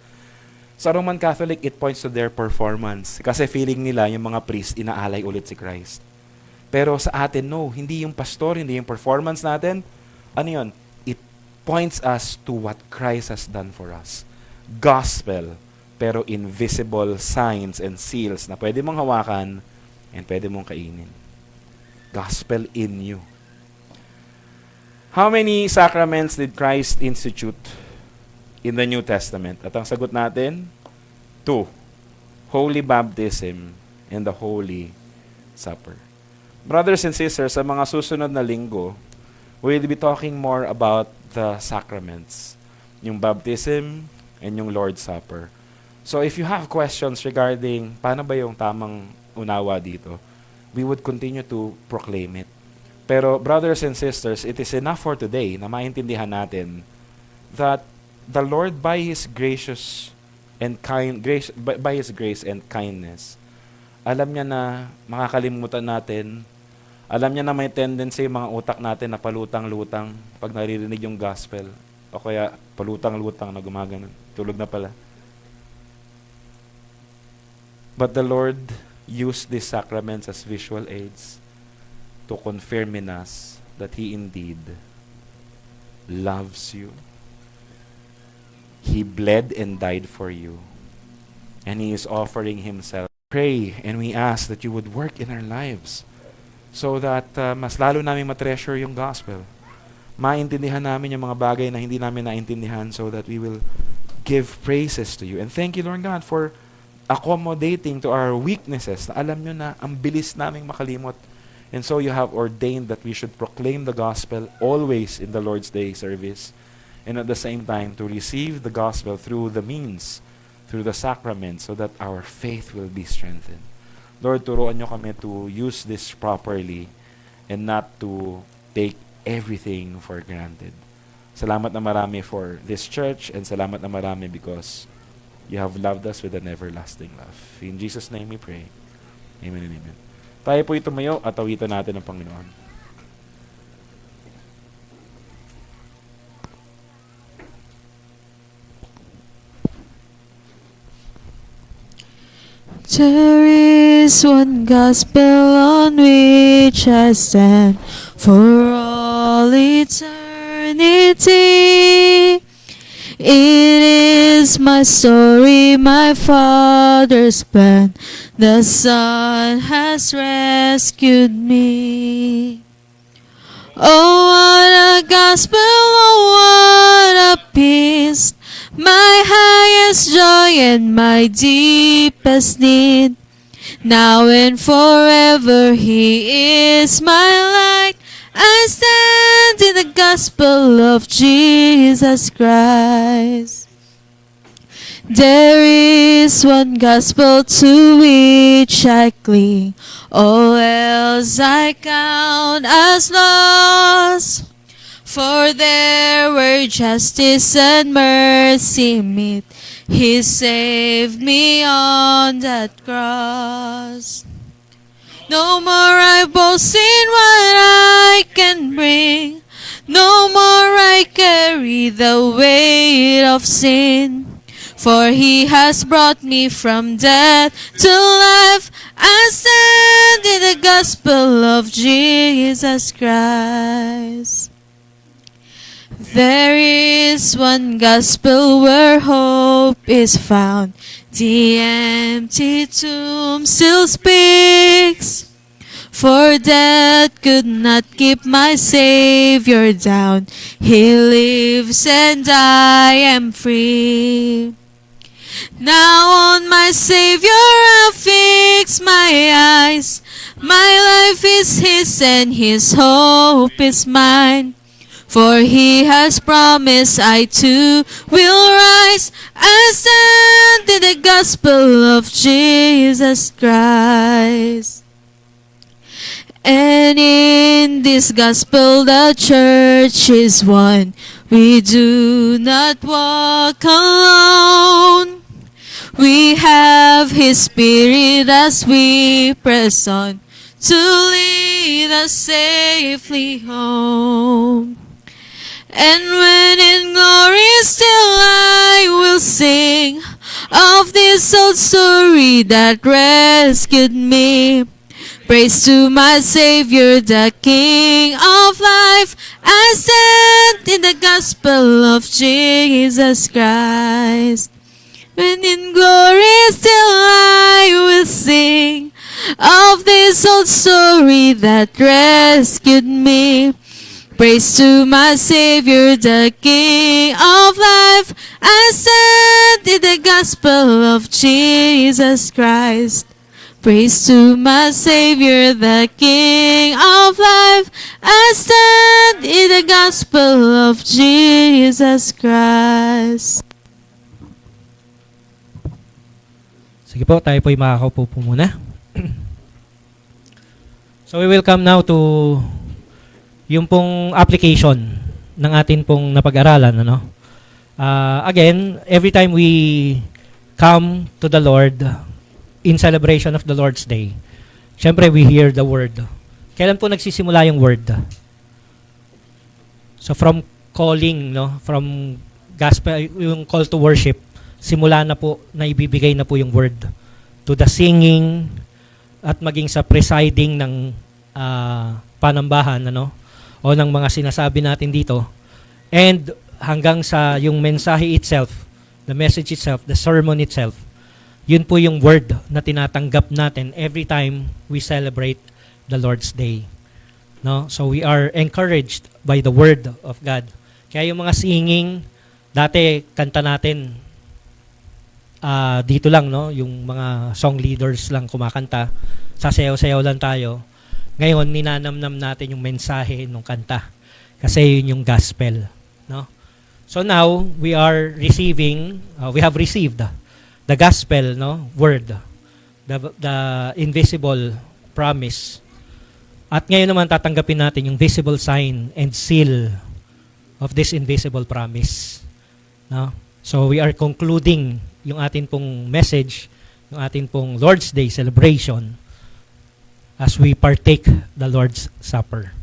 Sa Roman Catholic, it points to their performance. Kasi feeling nila yung mga priest, inaalay ulit si Christ. Pero sa atin, no. Hindi yung pastor, hindi yung performance natin. Ano yun? It points us to what Christ has done for us. Gospel, pero invisible signs and seals na pwede mong hawakan and pwede mong kainin. Gospel in you. How many sacraments did Christ institute in the New Testament? At ang sagot natin, 2. Holy Baptism and the Holy Supper. Brothers and sisters, sa mga susunod na linggo, we'll be talking more about the sacraments. Yung baptism and yung Lord's Supper. So if you have questions regarding paano ba yung tamang unawa dito, we would continue to proclaim it. Pero brothers and sisters, it is enough for today na maintindihan natin that the Lord by His grace and kindness, alam niya na makakalimutan natin. Alam niya na may tendency yung mga utak natin na palutang-lutang pag naririnig yung gospel. O kaya palutang-lutang na gumagano. Tulog na pala. But the Lord used these sacraments as visual aids to confirm in us that He indeed loves you. He bled and died for you. And He is offering Himself. Pray and we ask that you would work in our lives so that mas lalo namin matreasure yung gospel. Maintindihan namin yung mga bagay na hindi namin naintindihan so that we will give praises to you. And thank you, Lord God, for accommodating to our weaknesses. Na alam nyo na ang bilis naming makalimot. And so you have ordained that we should proclaim the gospel always in the Lord's Day service. And at the same time, to receive the gospel through the means, through the sacrament, so that our faith will be strengthened. Lord, turuan nyo kami to use this properly and not to take everything for granted. Salamat na marami for this church and salamat na marami because you have loved us with an everlasting love. In Jesus' name we pray. Amen and amen. Tayo po tumayo at awitan natin ang Panginoon. There is one gospel on which I stand for all eternity. It is my story, my Father's plan. The Son has rescued me. Oh, what a gospel, oh, what a peace. My highest joy and my deepest need. Now and forever He is my light. I stand in the gospel of Jesus Christ. There is one gospel to which I cling. All else I count as lost. For there where justice and mercy meet, He saved me on that cross. No more I boast in what I can bring. No more I carry the weight of sin. For He has brought me from death to life. I stand in the gospel of Jesus Christ. There is one gospel where hope is found. The empty tomb still speaks. For death could not keep my Savior down. He lives and I am free. Now on my Savior I'll fix my eyes. My life is His and His hope is mine. For He has promised I too will rise. I stand in the gospel of Jesus Christ. And in this gospel the church is one. We do not walk alone. We have His Spirit as we press on to lead us safely home. And when in glory still I will sing of this old story that rescued me. Praise to my Savior, the King of life. I stand in the gospel of Jesus Christ. When in glory still I will sing of this old story that rescued me. Praise to my Savior, the King of life. I stand in the gospel of Jesus Christ. Praise to my Savior, the King of life. I stand in the gospel of Jesus Christ. Sige po, tayo po'y makakaupo po muna. So we will come now to yung pong application ng atin pong napag-aralan. Ano? Again, every time we come to the Lord in celebration of the Lord's Day, syempre we hear the word. Kailan po nagsisimula yung word? So from calling, no, from gospel, yung call to worship, simula na po, na ibibigay na po yung word to the singing at maging sa presiding ng panambahan, ano, o ng mga sinasabi natin dito, and hanggang sa yung mensahe itself, the message itself, the sermon itself. Yun po yung word na tinatanggap natin every time we celebrate the Lord's Day. No? So we are encouraged by the word of God. Kaya yung mga singing, dati kanta natin dito lang, no? Yung mga song leaders lang kumakanta, sasayaw-sayaw lang tayo. Ngayon, ninanamnam natin yung mensahe ng kanta. Kasi yun yung gospel. No? So now, we are receiving, we have received the gospel, no, word, the invisible promise. At ngayon naman tatanggapin natin yung visible sign and seal of this invisible promise. No? So we are concluding yung atin pong message, yung atin pong Lord's Day celebration as we partake the Lord's Supper.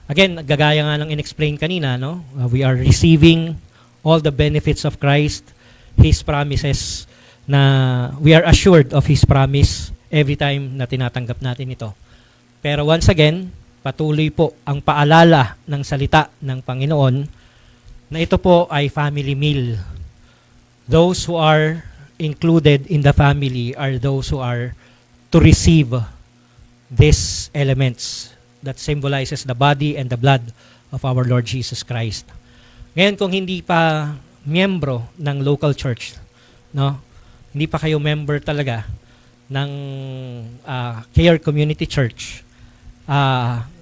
Again, gagaya nga ng in-explain kanina, no? We are receiving all the benefits of Christ, His promises, na we are assured of His promise every time na tinatanggap natin ito. Pero once again, patuloy po ang paalala ng salita ng Panginoon na ito po ay family meal. Those who are included in the family are those who are to receive these elements that symbolizes the body and the blood of our Lord Jesus Christ. Ngayon, kung hindi pa miyembro ng local church, no? Hindi pa kayo member talaga ng Care Community Church,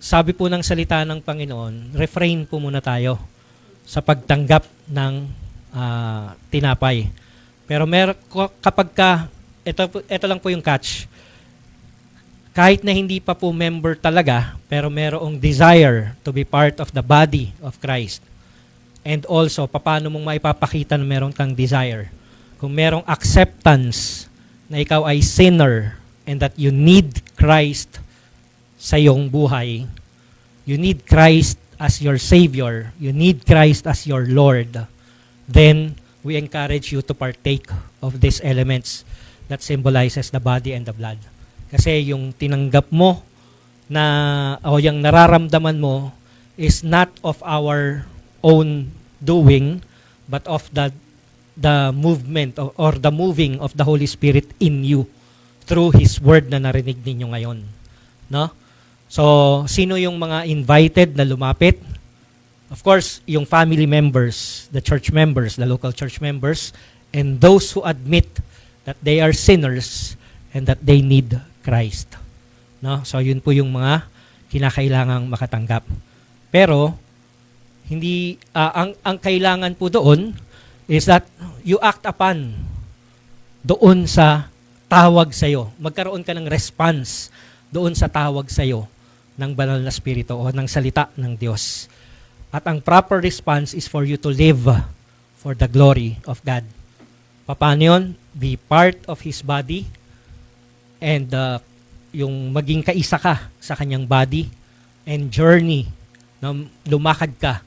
sabi po ng salita ng Panginoon, refrain po muna tayo sa pagtanggap ng tinapay. Pero kapag ito lang po yung catch, kahit na hindi pa po member talaga, pero merong desire to be part of the body of Christ. And also, paano mong maipapakita na meron kang desire? Kung merong acceptance na ikaw ay sinner and that you need Christ sa iyong buhay, you need Christ as your Savior, you need Christ as your Lord, then we encourage you to partake of these elements that symbolizes the body and the blood. Kasi yung tinanggap mo na, o yung nararamdaman mo is not of our own doing, but of the movement or the moving of the Holy Spirit in you through His Word na narinig ninyo ngayon. No? So, sino yung mga invited na lumapit? Of course, yung family members, the church members, the local church members, and those who admit that they are sinners and that they need Christ. No? So, yun po yung mga kinakailangang makatanggap. Pero, hindi ang kailangan po doon is that you act upon doon sa tawag sa iyo. Magkaroon ka ng response doon sa tawag sa iyo ng banal na spirito o ng salita ng Diyos. At ang proper response is for you to live for the glory of God. Paano yun? Be part of His body and yung maging kaisa ka sa kanyang body and journey na lumakad ka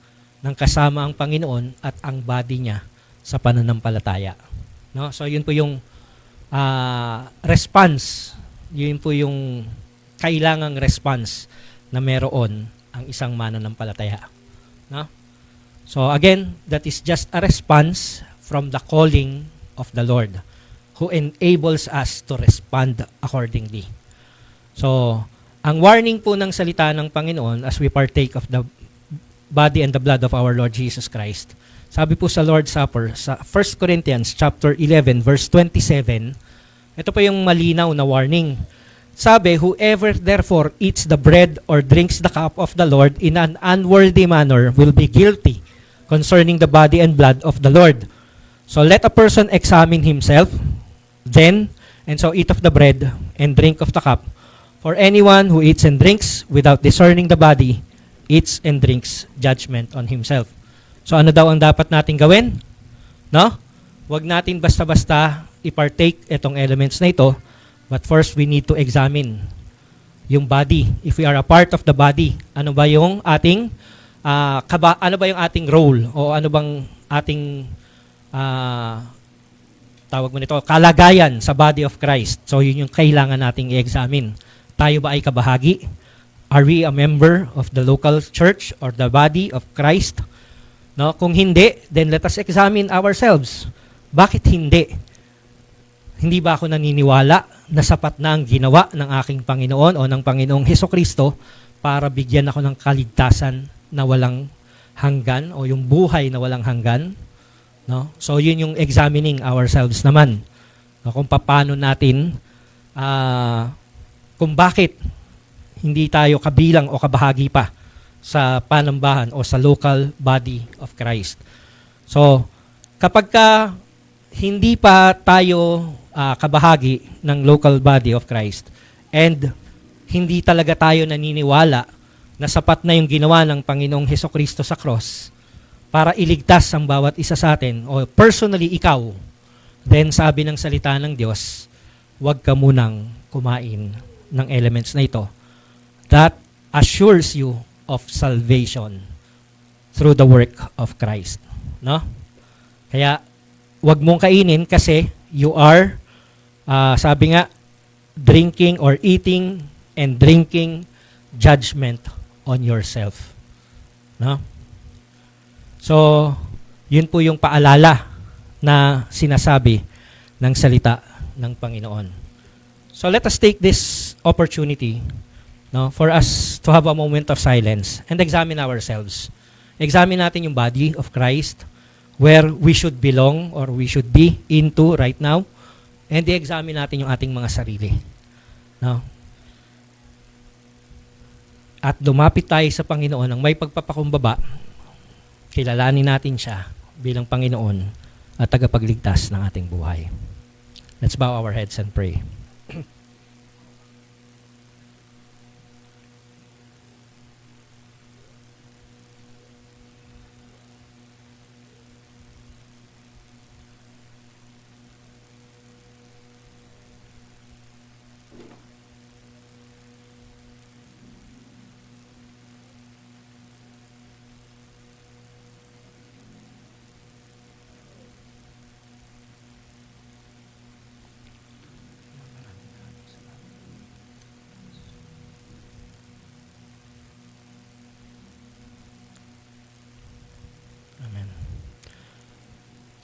ng kasama ang Panginoon at ang body niya sa pananampalataya. No? So yun po yung response. Yun po yung kailangang response na meron ang isang mananampalataya. No? So again, that is just a response from the calling of the Lord who enables us to respond accordingly. So, ang warning po ng salita ng Panginoon as we partake of the body and the blood of our Lord Jesus Christ, sabi po sa Lord's Supper, sa 1 Corinthians chapter 11, verse 27, ito po yung malinaw na warning. Sabi, whoever therefore eats the bread or drinks the cup of the Lord in an unworthy manner will be guilty concerning the body and blood of the Lord. So let a person examine himself, then, and so eat of the bread and drink of the cup. For anyone who eats and drinks without discerning the body, eats and drinks judgment on himself. So ano daw ang dapat natin gawin? No? Huwag natin basta-basta i-partake itong elements na ito, but first we need to examine yung body. If we are a part of the body, ano ba yung ating ano ba yung ating role o ano bang ating tawag mo nito, kalagayan sa body of Christ. So yun yung kailangan nating i-examine. Tayo ba ay kabahagi? Are we a member of the local church or the body of Christ? No, kung hindi, then let us examine ourselves. Bakit hindi? Hindi ba ako naniniwala na sapat na ang ginawa ng aking Panginoon o ng Panginoong Hesukristo para bigyan ako ng kaligtasan na walang hanggan o yung buhay na walang hanggan? No? So yun yung examining ourselves naman. No, kung paano natin kung bakit hindi tayo kabilang o kabahagi pa sa panambahan o sa local body of Christ. So kapag hindi pa tayo kabahagi ng local body of Christ and hindi talaga tayo naniniwala na sapat na yung ginawa ng Panginoong Hesukristo sa cross para iligtas ang bawat isa sa atin o personally ikaw, then sabi ng salita ng Diyos, huwag ka munang kumain ng elements na ito. That assures you of salvation through the work of Christ. No? Kaya huwag mong kainin kasi you are sabi nga, drinking or eating and drinking judgment on yourself. No? So, yun po yung paalala na sinasabi ng salita ng Panginoon. So, let us take this opportunity, no, for us to have a moment of silence and examine ourselves. Examine natin yung body of Christ, where we should belong or we should be into right now. And i-examine natin yung ating mga sarili. No? At lumapit tayo sa Panginoon ng may pagpapakumbaba, kilalanin natin siya bilang Panginoon at tagapagligtas ng ating buhay. Let's bow our heads and pray.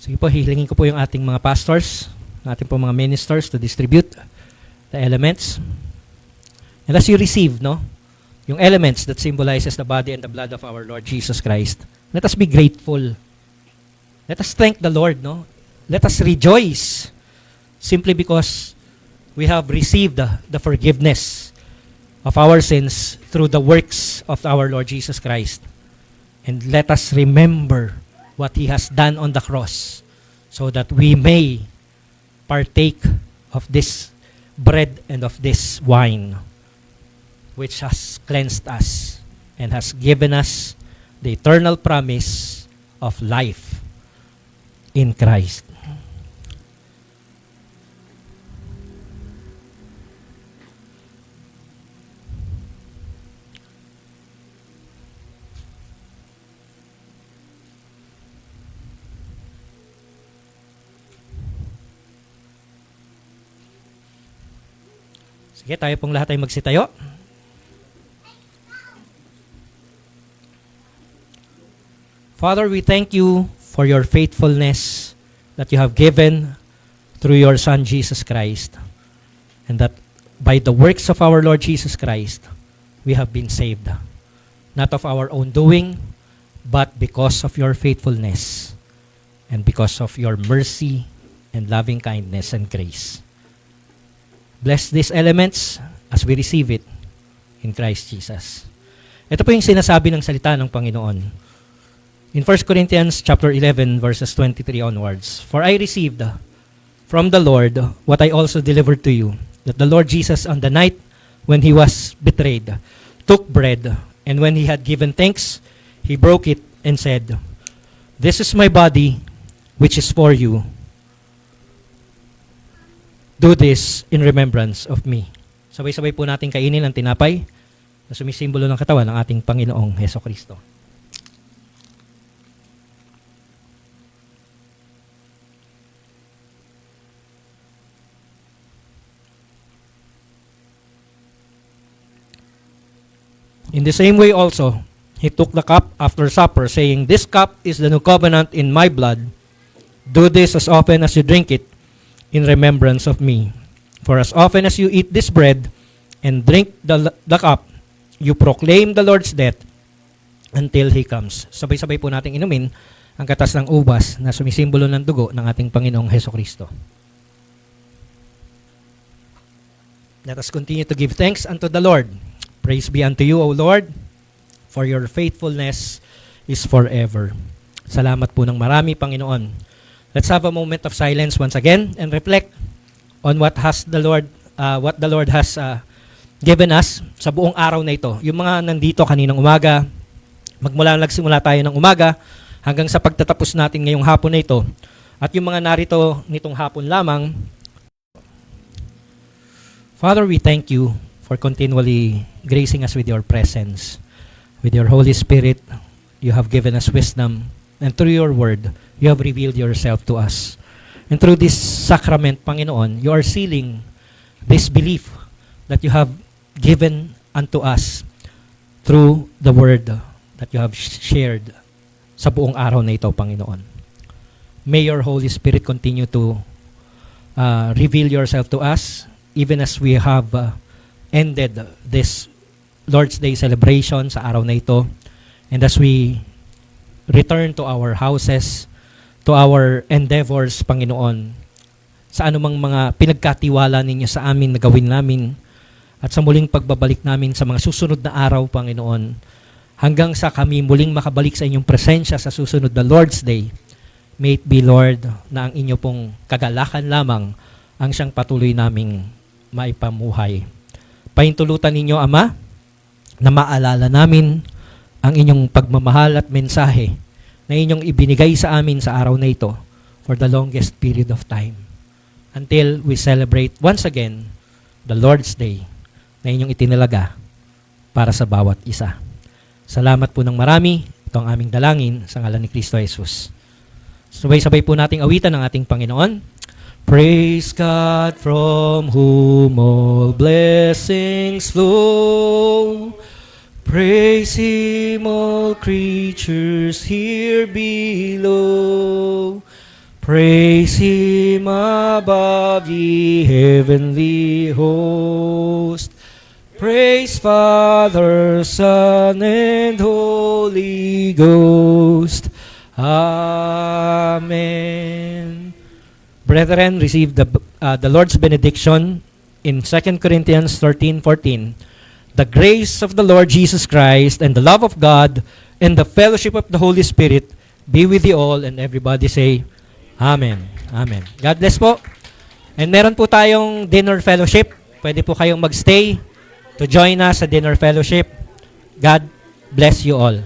Sige po, hilingin ko po yung ating mga pastors, ating po mga ministers to distribute the elements. And as you receive, no, yung elements that symbolizes the body and the blood of our Lord Jesus Christ, let us be grateful. Let us thank the Lord, no? Let us rejoice simply because we have received the forgiveness of our sins through the works of our Lord Jesus Christ. And let us remember what He has done on the cross so that we may partake of this bread and of this wine which has cleansed us and has given us the eternal promise of life in Christ. Sige, tayo pong lahat ay magsitayo. Father, we thank you for your faithfulness that you have given through your Son, Jesus Christ. And that by the works of our Lord Jesus Christ, we have been saved. Not of our own doing, but because of your faithfulness and because of your mercy and loving kindness and grace. Bless these elements as we receive it in Christ Jesus. Ito po yung sinasabi ng salita ng Panginoon. In 1 Corinthians chapter 11 verses 23 onwards, "For I received from the Lord what I also delivered to you, that the Lord Jesus on the night when he was betrayed took bread, and when he had given thanks, he broke it and said, 'This is my body, which is for you. Do this in remembrance of me.'" Sabay-sabay po natin kainin ang tinapay na sumisimbolo ng katawan ng ating Panginoong Hesukristo. In the same way also, he took the cup after supper, saying, "This cup is the new covenant in my blood. Do this as often as you drink it in remembrance of me. For as often as you eat this bread and drink the cup, you proclaim the Lord's death until He comes." Sabay-sabay po nating inumin ang katas ng ubas na sumisimbolo ng dugo ng ating Panginoong Hesukristo. Let us continue to give thanks unto the Lord. Praise be unto you, O Lord, for your faithfulness is forever. Salamat po ng marami, Panginoon. Let's have a moment of silence once again and reflect on what the Lord has given us sa buong araw na ito. Yung mga nandito kaninang umaga, nagsimula tayo ng umaga hanggang sa pagtatapos natin ngayong hapon na ito. At yung mga narito nitong hapon lamang, Father, we thank you for continually gracing us with your presence. With your Holy Spirit, you have given us wisdom. And through your word, you have revealed yourself to us. And through this sacrament, Panginoon, you are sealing this belief that you have given unto us through the word that you have shared sa buong araw na ito, Panginoon. May your Holy Spirit continue to reveal yourself to us, even as we have ended this Lord's Day celebration sa araw na ito. And as we return to our houses, to our endeavors, Panginoon, sa anumang mga pinagkatiwala ninyo sa amin na gawin namin, at sa muling pagbabalik namin sa mga susunod na araw, Panginoon, hanggang sa kami muling makabalik sa inyong presensya sa susunod na Lord's Day, may it be, Lord, na ang inyo pong kagalakan lamang ang siyang patuloy naming maipamuhay. Pahintulutan ninyo, Ama, na maalala namin ang inyong pagmamahal at mensahe na inyong ibinigay sa amin sa araw na ito for the longest period of time until we celebrate once again the Lord's Day na inyong itinalaga para sa bawat isa. Salamat po ng marami. Ito ang aming dalangin sa ngalan ni Kristo Jesus. Sabay-sabay po nating awitan ng ating Panginoon. Praise God from whom all blessings flow. Praise Him, all creatures here below. Praise Him above, ye heavenly host. Praise Father, Son, and Holy Ghost. Amen. Brethren, receive the Lord's benediction in 2 Corinthians 13:14. The grace of the Lord Jesus Christ and the love of God and the fellowship of the Holy Spirit be with you all, and everybody say, Amen. Amen. God bless po. And meron po tayong dinner fellowship. Pwede po kayong magstay to join us sa dinner fellowship. God bless you all.